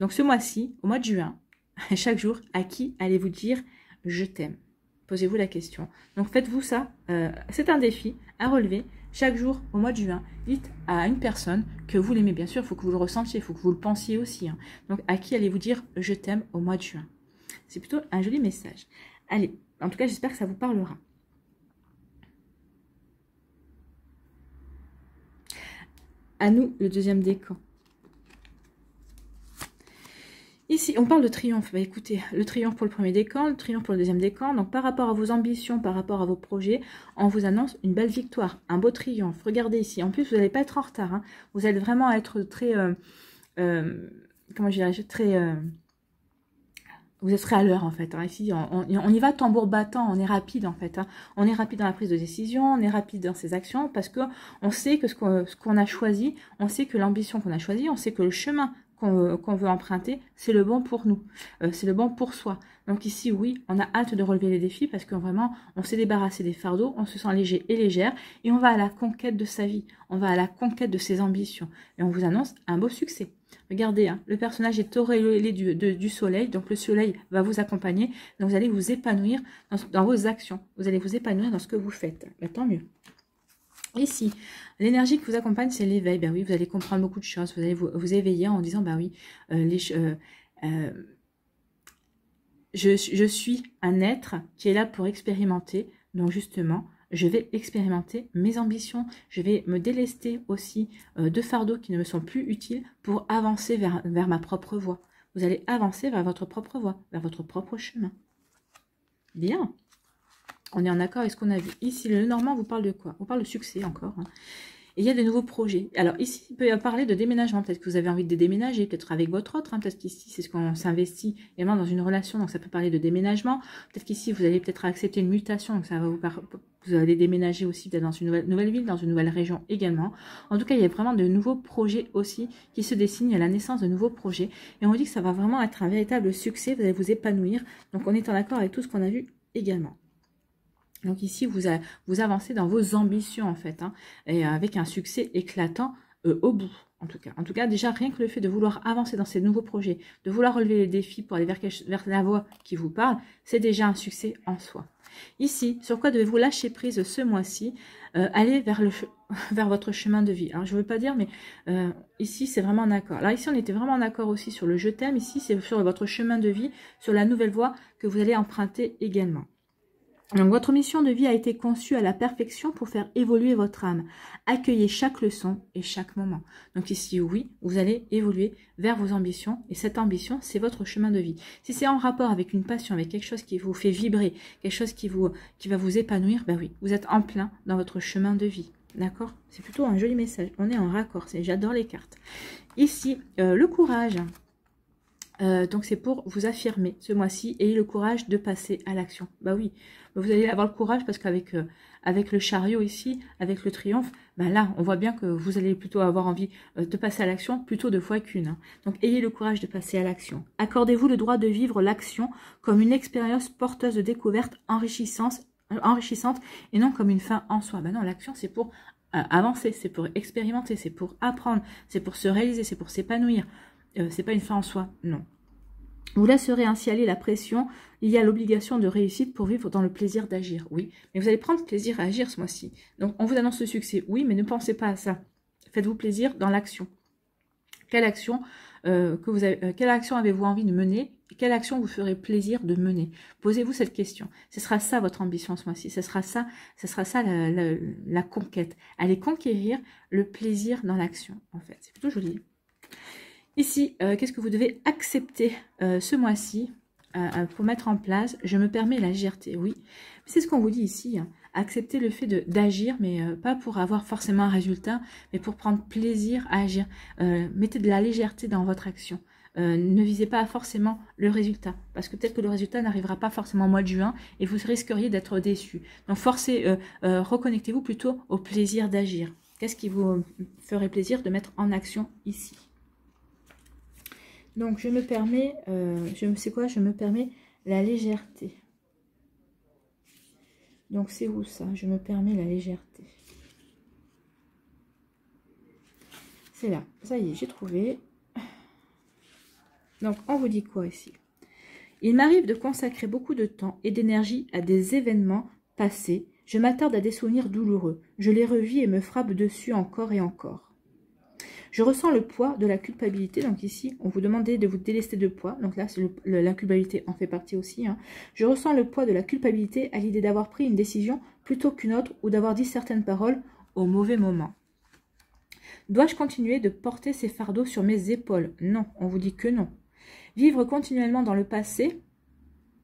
donc ce mois-ci, au mois de juin, chaque jour, à qui allez-vous dire « je t'aime » ? Posez-vous la question. Donc faites-vous ça. C'est un défi à relever. Chaque jour, au mois de juin, dites à une personne que vous l'aimez. Bien sûr, il faut que vous le ressentiez, il faut que vous le pensiez aussi. Hein. Donc à qui allez-vous dire « je t'aime » au mois de juin? C'est plutôt un joli message. Allez, en tout cas, j'espère que ça vous parlera. À nous, le deuxième décan. Ici, on parle de triomphe. Bah, écoutez, le triomphe pour le premier décan, le triomphe pour le deuxième décan. Donc, par rapport à vos ambitions, par rapport à vos projets, on vous annonce une belle victoire, un beau triomphe. Regardez ici. En plus, vous n'allez pas être en retard. Hein. Vous allez vraiment être très... comment dirais-je? Très... vous serez à l'heure, en fait. Hein. Ici, on y va tambour battant. On est rapide, en fait. Hein. On est rapide dans la prise de décision. On est rapide dans ses actions parce qu'on sait que ce qu'on a choisi, on sait que l'ambition qu'on a choisie, on sait que le chemin qu'on veut emprunter, c'est le bon pour nous, c'est le bon pour soi. Donc ici, oui, on a hâte de relever les défis parce que vraiment, on s'est débarrassé des fardeaux, on se sent léger et légère et on va à la conquête de sa vie, on va à la conquête de ses ambitions. Et on vous annonce un beau succès. Regardez, hein, le personnage est auréolé du soleil, donc le soleil va vous accompagner, donc vous allez vous épanouir dans vos actions, vous allez vous épanouir dans ce que vous faites. Ben, tant mieux. Ici, l'énergie qui vous accompagne, c'est l'éveil. Ben oui, vous allez comprendre beaucoup de choses. Vous allez vous éveiller en disant, ben oui, je suis un être qui est là pour expérimenter. Donc justement, je vais expérimenter mes ambitions. Je vais me délester aussi de fardeaux qui ne me sont plus utiles pour avancer vers ma propre voie. Vous allez avancer vers votre propre voie, vers votre propre chemin. Bien. On est en accord avec ce qu'on a vu. Ici, le Normand vous parle de quoi? On parle de succès encore. Hein. Et il y a de nouveaux projets. Alors ici, il peut parler de déménagement. Peut-être que vous avez envie de déménager, peut-être avec votre autre. Hein. Peut-être qu'ici, c'est ce qu'on s'investit également dans une relation. Donc ça peut parler de déménagement. Peut-être qu'ici, vous allez peut-être accepter une mutation. Donc ça va vous allez déménager aussi peut-être dans une nouvelle ville, dans une nouvelle région également. En tout cas, il y a vraiment de nouveaux projets aussi qui se dessinent. Il y a la naissance de nouveaux projets. Et on dit que ça va vraiment être un véritable succès. Vous allez vous épanouir. Donc on est en accord avec tout ce qu'on a vu également. Donc ici, vous avancez dans vos ambitions, en fait, hein, et avec un succès éclatant au bout, en tout cas. En tout cas, déjà, rien que le fait de vouloir avancer dans ces nouveaux projets, de vouloir relever les défis pour aller vers la voie qui vous parle, c'est déjà un succès en soi. Ici, sur quoi devez-vous lâcher prise ce mois-ci? Aller vers votre chemin de vie. Alors, je ne veux pas dire, mais ici, c'est vraiment un accord. Alors, ici, on était vraiment en accord aussi sur le « je t'aime ». Ici, c'est sur votre chemin de vie, sur la nouvelle voie que vous allez emprunter également. Donc, votre mission de vie a été conçue à la perfection pour faire évoluer votre âme. Accueillez chaque leçon et chaque moment. Donc ici, oui, vous allez évoluer vers vos ambitions. Et cette ambition, c'est votre chemin de vie. Si c'est en rapport avec une passion, avec quelque chose qui vous fait vibrer, quelque chose qui va vous épanouir, ben oui, vous êtes en plein dans votre chemin de vie. D'accord? C'est plutôt un joli message. On est en raccord. J'adore les cartes. Ici, le courage. Donc c'est pour vous affirmer ce mois-ci, ayez le courage de passer à l'action. Bah oui, vous allez avoir le courage parce qu'avec avec le chariot ici, avec le triomphe, bah là on voit bien que vous allez plutôt avoir envie de passer à l'action plutôt deux fois qu'une. Hein. Donc ayez le courage de passer à l'action. Accordez-vous le droit de vivre l'action comme une expérience porteuse de découverte enrichissante et non comme une fin en soi. Bah non, l'action c'est pour avancer, c'est pour expérimenter, c'est pour apprendre, c'est pour se réaliser, c'est pour s'épanouir. C'est pas une fin en soi, non. Vous laisserez ainsi aller la pression liée à l'obligation de réussite pour vivre dans le plaisir d'agir. Oui, mais vous allez prendre plaisir à agir ce mois-ci. Donc, on vous annonce le succès. Oui, mais ne pensez pas à ça. Faites-vous plaisir dans l'action. Quelle action quelle action avez-vous envie de mener? Quelle action vous ferait plaisir de mener? Posez-vous cette question. Ce sera ça votre ambition ce mois-ci. Ce sera ça la conquête. Allez conquérir le plaisir dans l'action, en fait. C'est plutôt joli. Ici, qu'est-ce que vous devez accepter ce mois-ci pour mettre en place? Je me permets la légèreté, oui. C'est ce qu'on vous dit ici. Hein. Accepter le fait d'agir, mais pas pour avoir forcément un résultat, mais pour prendre plaisir à agir. Mettez de la légèreté dans votre action. Ne visez pas forcément le résultat, parce que peut-être que le résultat n'arrivera pas forcément au mois de juin et vous risqueriez d'être déçu. Donc reconnectez-vous plutôt au plaisir d'agir. Qu'est-ce qui vous ferait plaisir de mettre en action ici? Donc, je me permets, je me permets la légèreté. Donc, c'est où ça? Je me permets la légèreté. C'est là. Ça y est, j'ai trouvé. Donc, on vous dit quoi ici? Il m'arrive de consacrer beaucoup de temps et d'énergie à des événements passés. Je m'attarde à des souvenirs douloureux. Je les revis et me frappe dessus encore et encore. Je ressens le poids de la culpabilité. Donc ici, on vous demandait de vous délester de poids. Donc là, la culpabilité en fait partie aussi. Hein. Je ressens le poids de la culpabilité à l'idée d'avoir pris une décision plutôt qu'une autre ou d'avoir dit certaines paroles au mauvais moment. Dois-je continuer de porter ces fardeaux sur mes épaules? Non, on vous dit que non. Vivre continuellement dans le passé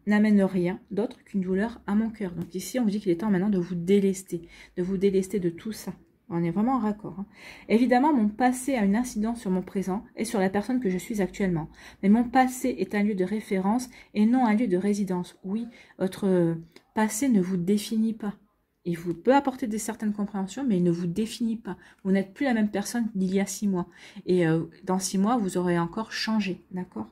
n'amène rien d'autre qu'une douleur à mon cœur. Donc ici, on vous dit qu'il est temps maintenant de vous délester de tout ça. On est vraiment en raccord. Hein. Évidemment, mon passé a une incidence sur mon présent et sur la personne que je suis actuellement. Mais mon passé est un lieu de référence et non un lieu de résidence. Oui, votre passé ne vous définit pas. Il vous peut apporter certaines compréhensions, mais il ne vous définit pas. Vous n'êtes plus la même personne d'il y a 6 mois. Et dans 6 mois, vous aurez encore changé. D'accord?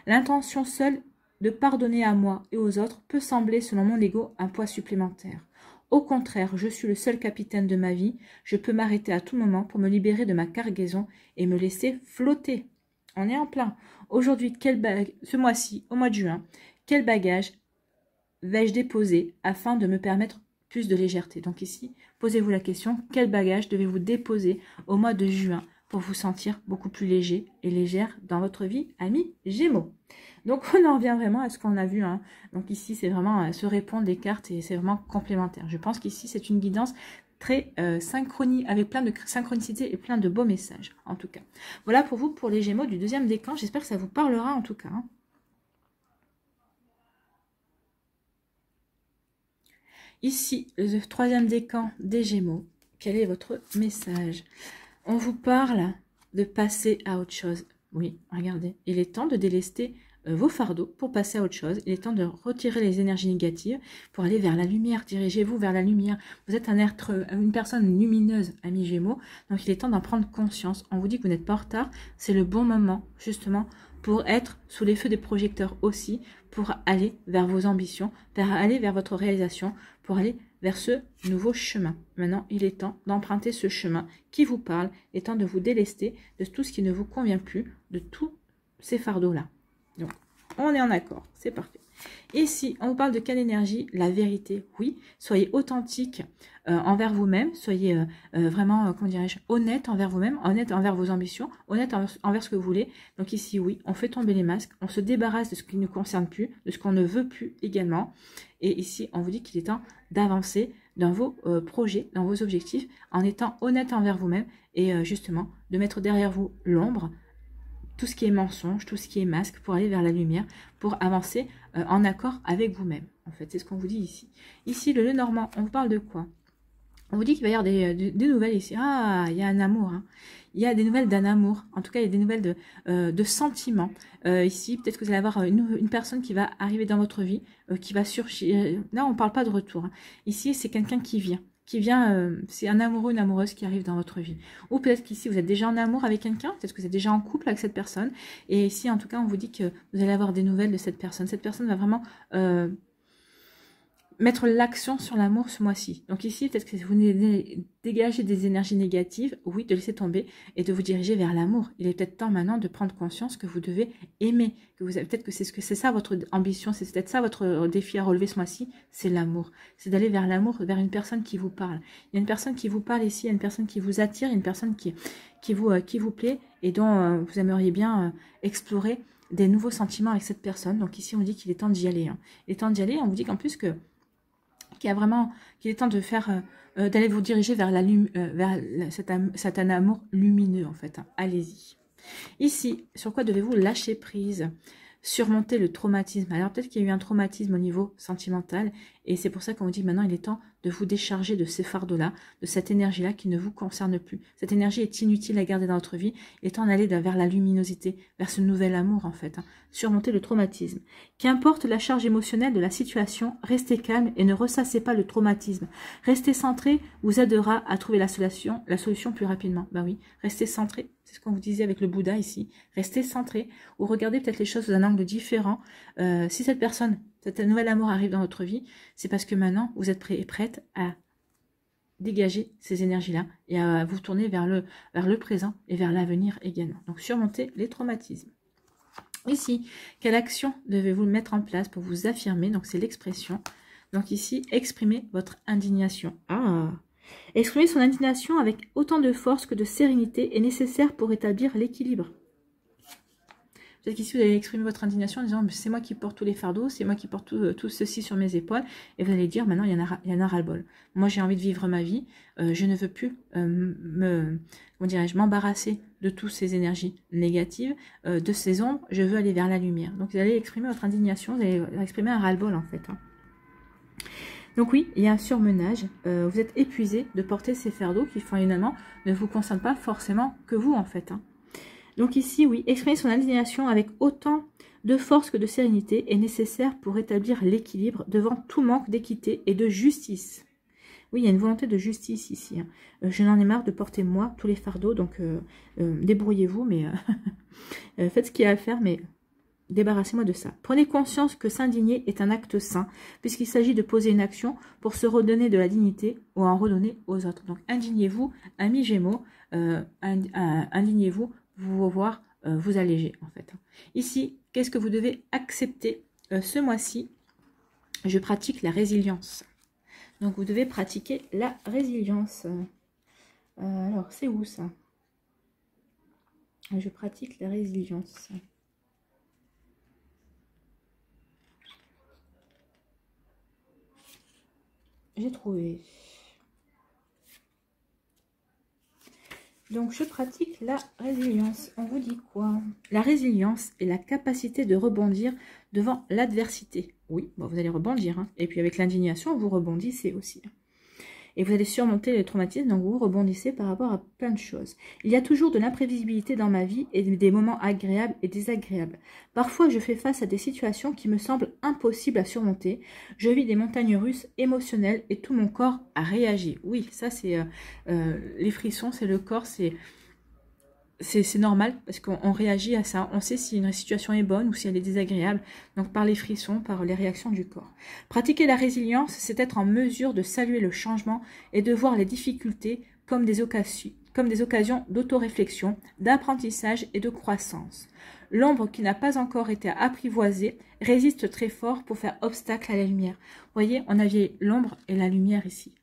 L'intention seule de pardonner à moi et aux autres peut sembler, selon mon ego, un poids supplémentaire. Au contraire, je suis le seul capitaine de ma vie. Je peux m'arrêter à tout moment pour me libérer de ma cargaison et me laisser flotter. On est en plein. Aujourd'hui, ce mois-ci, au mois de juin, quel bagage vais-je déposer afin de me permettre plus de légèreté? Donc ici, posez-vous la question, quel bagage devez-vous déposer au mois de juin pour vous sentir beaucoup plus léger et légère dans votre vie, amis Gémeaux? Donc, on en revient vraiment à ce qu'on a vu. Hein. Donc ici, c'est vraiment se répondre des cartes et c'est vraiment complémentaire. Je pense qu'ici, c'est une guidance très synchronie, avec plein de synchronicité et plein de beaux messages, en tout cas. Voilà pour vous, pour les Gémeaux du deuxième décan. J'espère que ça vous parlera, en tout cas. Hein. Ici, le troisième décan des Gémeaux. Quel est votre message? On vous parle de passer à autre chose. Oui, regardez. Il est temps de délester vos fardeaux pour passer à autre chose. Il est temps de retirer les énergies négatives pour aller vers la lumière. Dirigez-vous vers la lumière. Vous êtes une personne lumineuse, ami Gémeaux. Donc, il est temps d'en prendre conscience. On vous dit que vous n'êtes pas en retard. C'est le bon moment, justement, pour être sous les feux des projecteurs aussi, pour aller vers vos ambitions, pour aller vers votre réalisation, pour aller vers ce nouveau chemin. Maintenant, il est temps d'emprunter ce chemin qui vous parle. Il est temps de vous délester de tout ce qui ne vous convient plus, de tous ces fardeaux-là. Donc, on est en accord. C'est parfait. Ici, on vous parle de quelle énergie? La vérité, oui. Soyez authentique envers vous-même. Soyez vraiment, comment dirais-je, honnête envers vous-même, honnête envers vos ambitions, honnête envers ce que vous voulez. Donc ici, oui, on fait tomber les masques. On se débarrasse de ce qui ne nous concerne plus, de ce qu'on ne veut plus également. Et ici, on vous dit qu'il est temps d'avancer dans vos projets, dans vos objectifs, en étant honnête envers vous-même et justement de mettre derrière vous l'ombre, tout ce qui est mensonge, tout ce qui est masque, pour aller vers la lumière, pour avancer en accord avec vous-même. En fait, c'est ce qu'on vous dit ici. Ici, le Lenormand, on vous parle de quoi? On vous dit qu'il va y avoir des nouvelles ici. Ah, il y a un amour. Hein. Il y a des nouvelles d'un amour. En tout cas, il y a des nouvelles de sentiments. Ici, peut-être que vous allez avoir une personne qui va arriver dans votre vie, qui va surgir. Là, on ne parle pas de retour. Hein. Ici, c'est quelqu'un qui vient. C'est un amoureux, une amoureuse qui arrive dans votre vie. Ou peut-être qu'ici, vous êtes déjà en amour avec quelqu'un. Peut-être que vous êtes déjà en couple avec cette personne. Et ici, en tout cas, on vous dit que vous allez avoir des nouvelles de cette personne. Cette personne va vraiment... mettre l'accent sur l'amour ce mois-ci. Donc ici, peut-être que vous dégagez des énergies négatives, oui, de laisser tomber et de vous diriger vers l'amour. Il est peut-être temps maintenant de prendre conscience que vous devez aimer, que vous avez peut-être que c'est ça votre ambition, c'est peut-être ça votre défi à relever ce mois-ci, c'est l'amour. C'est d'aller vers l'amour, vers une personne qui vous parle. Il y a une personne qui vous parle ici, il y a une personne qui vous attire, il y a une personne qui vous plaît et dont vous aimeriez bien explorer des nouveaux sentiments avec cette personne. Donc ici, on dit qu'il est temps d'y aller. Hein. Il est temps d'y aller, on vous dit qu'en plus que qu'il est temps de faire, d'aller vous diriger vers, cet amour lumineux en fait. Hein. Allez-y. Ici, sur quoi devez-vous lâcher prise? Surmonter le traumatisme. Alors peut-être qu'il y a eu un traumatisme au niveau sentimental et c'est pour ça qu'on vous dit maintenant il est temps de vous décharger de ces fardeaux-là, de cette énergie-là qui ne vous concerne plus. Cette énergie est inutile à garder dans votre vie. Il est temps d'aller vers la luminosité, vers ce nouvel amour en fait. Hein. Surmonter le traumatisme. Qu'importe la charge émotionnelle de la situation, restez calme et ne ressassez pas le traumatisme. Restez centré vous aidera à trouver la solution plus rapidement. Ben oui, restez centré. C'est ce qu'on vous disait avec le Bouddha ici. Restez centré ou regardez peut-être les choses sous un angle différent. Si cette personne, cet nouvel amour arrive dans votre vie, c'est parce que maintenant, vous êtes prêt et prête à dégager ces énergies-là et à vous tourner vers le présent et vers l'avenir également. Donc, surmonter les traumatismes. Ici, quelle action devez-vous mettre en place pour vous affirmer? Donc, c'est l'expression. Donc ici, exprimez votre indignation. Ah! Exprimer son indignation avec autant de force que de sérénité est nécessaire pour établir l'équilibre. Peut-être qu'ici, vous allez exprimer votre indignation en disant « c'est moi qui porte tous les fardeaux, c'est moi qui porte tout ceci sur mes épaules. » Et vous allez dire « maintenant, il y en a ras-le-bol. Moi, j'ai envie de vivre ma vie. Je ne veux plus m'embarrasser de toutes ces énergies négatives, de ces ombres. Je veux aller vers la lumière. » Donc, vous allez exprimer votre indignation, vous allez exprimer un ras-le-bol en fait. Hein. Donc oui, il y a un surmenage, vous êtes épuisé de porter ces fardeaux qui finalement ne vous concernent pas forcément que vous en fait. Hein. Donc ici, oui, exprimer son indignation avec autant de force que de sérénité est nécessaire pour établir l'équilibre devant tout manque d'équité et de justice. Oui, il y a une volonté de justice ici. Hein. Je n'en ai marre de porter moi tous les fardeaux, donc débrouillez-vous, mais faites ce qu'il y a à faire, mais... débarrassez-moi de ça. Prenez conscience que s'indigner est un acte sain, puisqu'il s'agit de poser une action pour se redonner de la dignité ou en redonner aux autres. Donc, indignez-vous, amis Gémeaux, indignez-vous, vous voir vous alléger, en fait. Ici, qu'est-ce que vous devez accepter ce mois-ci? Je pratique la résilience. Donc, vous devez pratiquer la résilience. Alors, c'est où ça? Je pratique la résilience. J'ai trouvé. Donc, je pratique la résilience. On vous dit quoi? La résilience est la capacité de rebondir devant l'adversité. Oui, bon, vous allez rebondir. Hein. Et puis, avec l'indignation, vous rebondissez aussi. Et vous allez surmonter les traumatismes, donc vous rebondissez par rapport à plein de choses. Il y a toujours de l'imprévisibilité dans ma vie et des moments agréables et désagréables. Parfois, je fais face à des situations qui me semblent impossibles à surmonter. Je vis des montagnes russes émotionnelles et tout mon corps a réagi. Oui, ça c'est les frissons, c'est le corps, c'est normal parce qu'on réagit à ça. On sait si une situation est bonne ou si elle est désagréable. Donc par les frissons, par les réactions du corps. Pratiquer la résilience, c'est être en mesure de saluer le changement et de voir les difficultés comme des occasions d'autoréflexion, d'apprentissage et de croissance. L'ombre qui n'a pas encore été apprivoisée résiste très fort pour faire obstacle à la lumière. Vous voyez, on avait l'ombre et la lumière ici.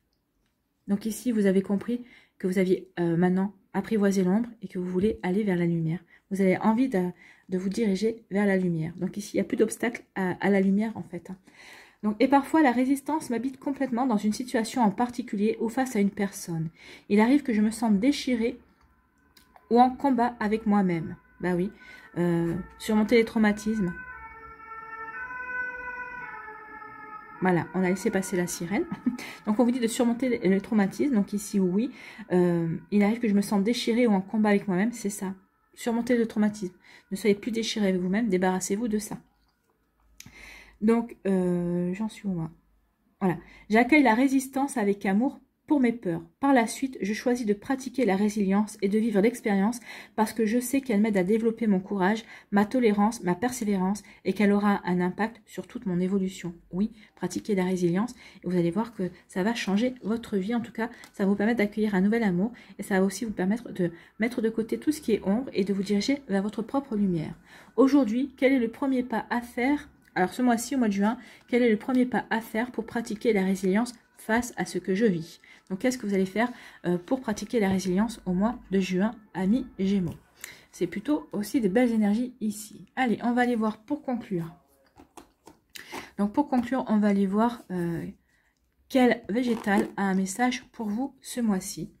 Donc ici, vous avez compris que vous aviez maintenant apprivoisé l'ombre et que vous voulez aller vers la lumière. Vous avez envie de vous diriger vers la lumière. Donc ici, il n'y a plus d'obstacle à la lumière en fait. Donc, et parfois, la résistance m'habite complètement dans une situation en particulier ou face à une personne. Il arrive que je me sente déchirée ou en combat avec moi-même. Bah oui, surmonter les traumatismes. Voilà, on a laissé passer la sirène. Donc, on vous dit de surmonter le traumatisme. Donc, ici, oui, il arrive que je me sente déchirée ou en combat avec moi-même. C'est ça. Surmonter le traumatisme. Ne soyez plus déchiré avec vous-même. Débarrassez-vous de ça. Donc, j'en suis où, moi? Voilà. J'accueille la résistance avec amour pour mes peurs. Par la suite, je choisis de pratiquer la résilience et de vivre l'expérience parce que je sais qu'elle m'aide à développer mon courage, ma tolérance, ma persévérance et qu'elle aura un impact sur toute mon évolution. Oui, pratiquez la résilience et vous allez voir que ça va changer votre vie. En tout cas, ça va vous permettre d'accueillir un nouvel amour et ça va aussi vous permettre de mettre de côté tout ce qui est ombre et de vous diriger vers votre propre lumière. Aujourd'hui, quel est le premier pas à faire? Alors ce mois-ci, au mois de juin, quel est le premier pas à faire pour pratiquer la résilience face à ce que je vis? Donc qu'est-ce que vous allez faire pour pratiquer la résilience au mois de juin, amis Gémeaux? C'est plutôt aussi des belles énergies ici. Allez, on va aller voir pour conclure. Donc pour conclure, on va aller voir quel végétal a un message pour vous ce mois-ci.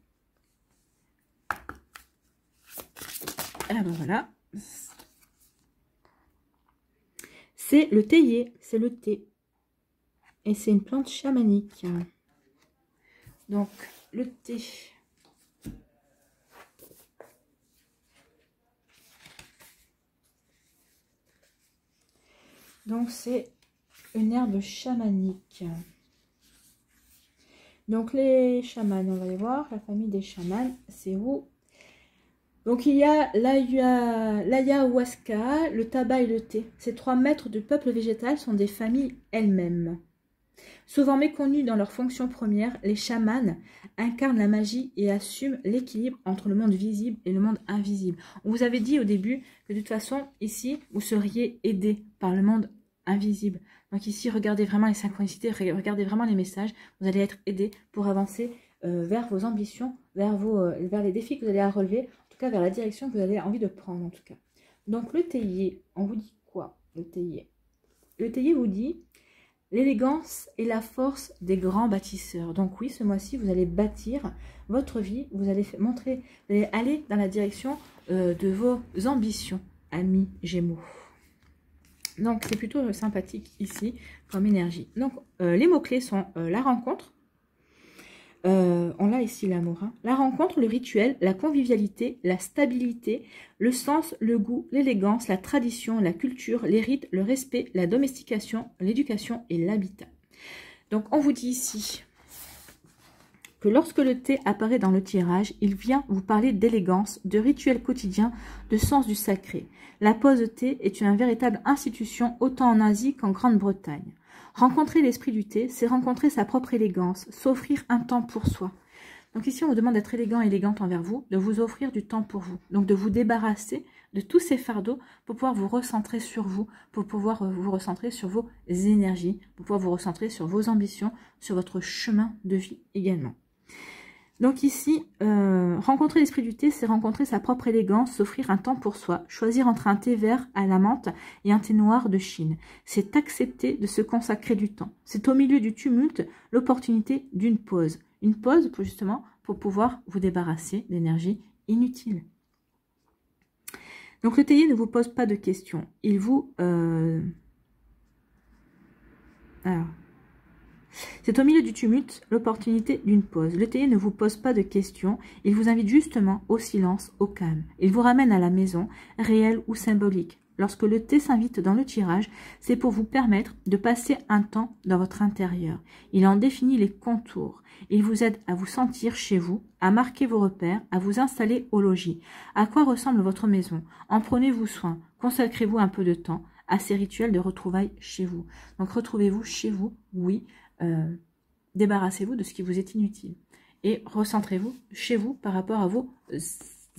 Et ben voilà. C'est le théier, c'est le thé. Et c'est une plante chamanique. Donc, le thé. Donc, c'est une herbe chamanique. Donc, les chamans, on va les voir. La famille des chamans, c'est où? Donc, il y a l'ayahuasca, le tabac et le thé. Ces trois maîtres du peuple végétal sont des familles elles-mêmes. Souvent méconnus dans leur fonction première, les chamans incarnent la magie et assument l'équilibre entre le monde visible et le monde invisible. On vous avait dit au début que de toute façon, ici, vous seriez aidé par le monde invisible. Donc ici, regardez vraiment les synchronicités, regardez vraiment les messages. Vous allez être aidé pour avancer vers vos ambitions, vers les défis que vous allez relever, en tout cas vers la direction que vous avez envie de prendre en tout cas. Donc le théier, on vous dit quoi le théier? Le théier vous dit l'élégance et la force des grands bâtisseurs. Donc oui, ce mois-ci, vous allez bâtir votre vie, vous allez aller dans la direction de vos ambitions, amis Gémeaux. Donc c'est plutôt sympathique ici comme énergie. Donc les mots-clés sont la rencontre. On a ici l'amour. Hein. La rencontre, le rituel, la convivialité, la stabilité, le sens, le goût, l'élégance, la tradition, la culture, les rites, le respect, la domestication, l'éducation et l'habitat. Donc on vous dit ici que lorsque le thé apparaît dans le tirage, il vient vous parler d'élégance, de rituel quotidien, de sens du sacré. La pause thé est une véritable institution autant en Asie qu'en Grande-Bretagne. Rencontrer l'esprit du thé, c'est rencontrer sa propre élégance, s'offrir un temps pour soi. Donc ici, on vous demande d'être élégant et élégante envers vous, de vous offrir du temps pour vous. Donc de vous débarrasser de tous ces fardeaux pour pouvoir vous recentrer sur vous, pour pouvoir vous recentrer sur vos énergies, pour pouvoir vous recentrer sur vos ambitions, sur votre chemin de vie également. Donc ici, rencontrer l'esprit du thé, c'est rencontrer sa propre élégance, s'offrir un temps pour soi, choisir entre un thé vert à la menthe et un thé noir de Chine. C'est accepter de se consacrer du temps. C'est au milieu du tumulte l'opportunité d'une pause. Une pause pour pouvoir vous débarrasser d'énergie inutile. Donc le théier ne vous pose pas de questions. Il vous... C'est au milieu du tumulte l'opportunité d'une pause. Le théier ne vous pose pas de questions, il vous invite justement au silence, au calme. Il vous ramène à la maison, réelle ou symbolique. Lorsque le thé s'invite dans le tirage, c'est pour vous permettre de passer un temps dans votre intérieur. Il en définit les contours. Il vous aide à vous sentir chez vous, à marquer vos repères, à vous installer au logis. À quoi ressemble votre maison? En prenez-vous soin. Consacrez-vous un peu de temps à ces rituels de retrouvailles chez vous. Donc retrouvez-vous chez vous, oui. Débarrassez-vous de ce qui vous est inutile et recentrez-vous chez vous par rapport à vos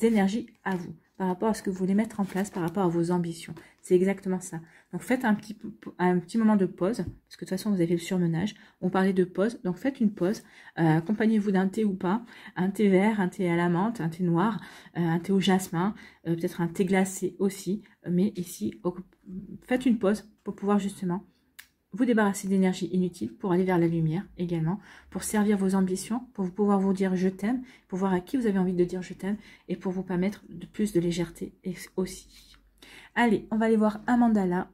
énergies à vous, par rapport à ce que vous voulez mettre en place, par rapport à vos ambitions. C'est exactement ça. Donc faites un petit moment de pause, parce que de toute façon vous avez le surmenage. On parlait de pause, donc faites une pause. Accompagnez-vous d'un thé ou pas, un thé vert, un thé à la menthe, un thé noir, un thé au jasmin, peut-être un thé glacé aussi. Mais ici, faites une pause pour pouvoir justement vous débarrasser d'énergie inutile pour aller vers la lumière également, pour servir vos ambitions, pour pouvoir vous dire je t'aime, pour voir à qui vous avez envie de dire je t'aime et pour vous permettre de plus de légèreté aussi. Allez, on va aller voir un mandala.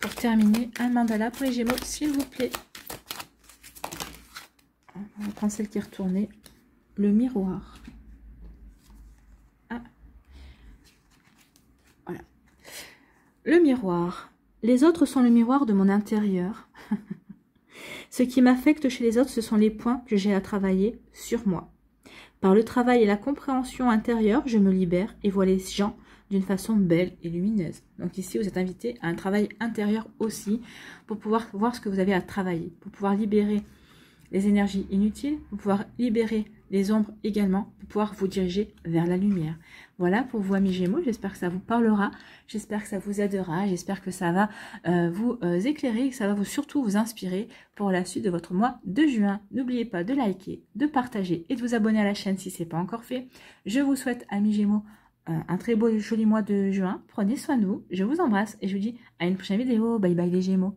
pour terminer, un mandala pour les Gémeaux, s'il vous plaît. On va prendre celle qui est retournée. Le miroir. Ah. Voilà. Le miroir. Les autres sont le miroir de mon intérieur. Ce qui m'affecte chez les autres, ce sont les points que j'ai à travailler sur moi. Par le travail et la compréhension intérieure, je me libère et vois les gens d'une façon belle et lumineuse. Donc ici, vous êtes invité à un travail intérieur aussi pour pouvoir voir ce que vous avez à travailler, pour pouvoir libérer les énergies inutiles, pour pouvoir libérer les ombres également, pour pouvoir vous diriger vers la lumière. Voilà pour vous, amis Gémeaux, j'espère que ça vous parlera, j'espère que ça vous aidera, j'espère que ça va vous éclairer, que ça va surtout vous inspirer pour la suite de votre mois de juin. N'oubliez pas de liker, de partager et de vous abonner à la chaîne si ce n'est pas encore fait. Je vous souhaite, amis Gémeaux, un très beau et joli mois de juin. Prenez soin de vous, je vous embrasse et je vous dis à une prochaine vidéo. Bye bye les Gémeaux.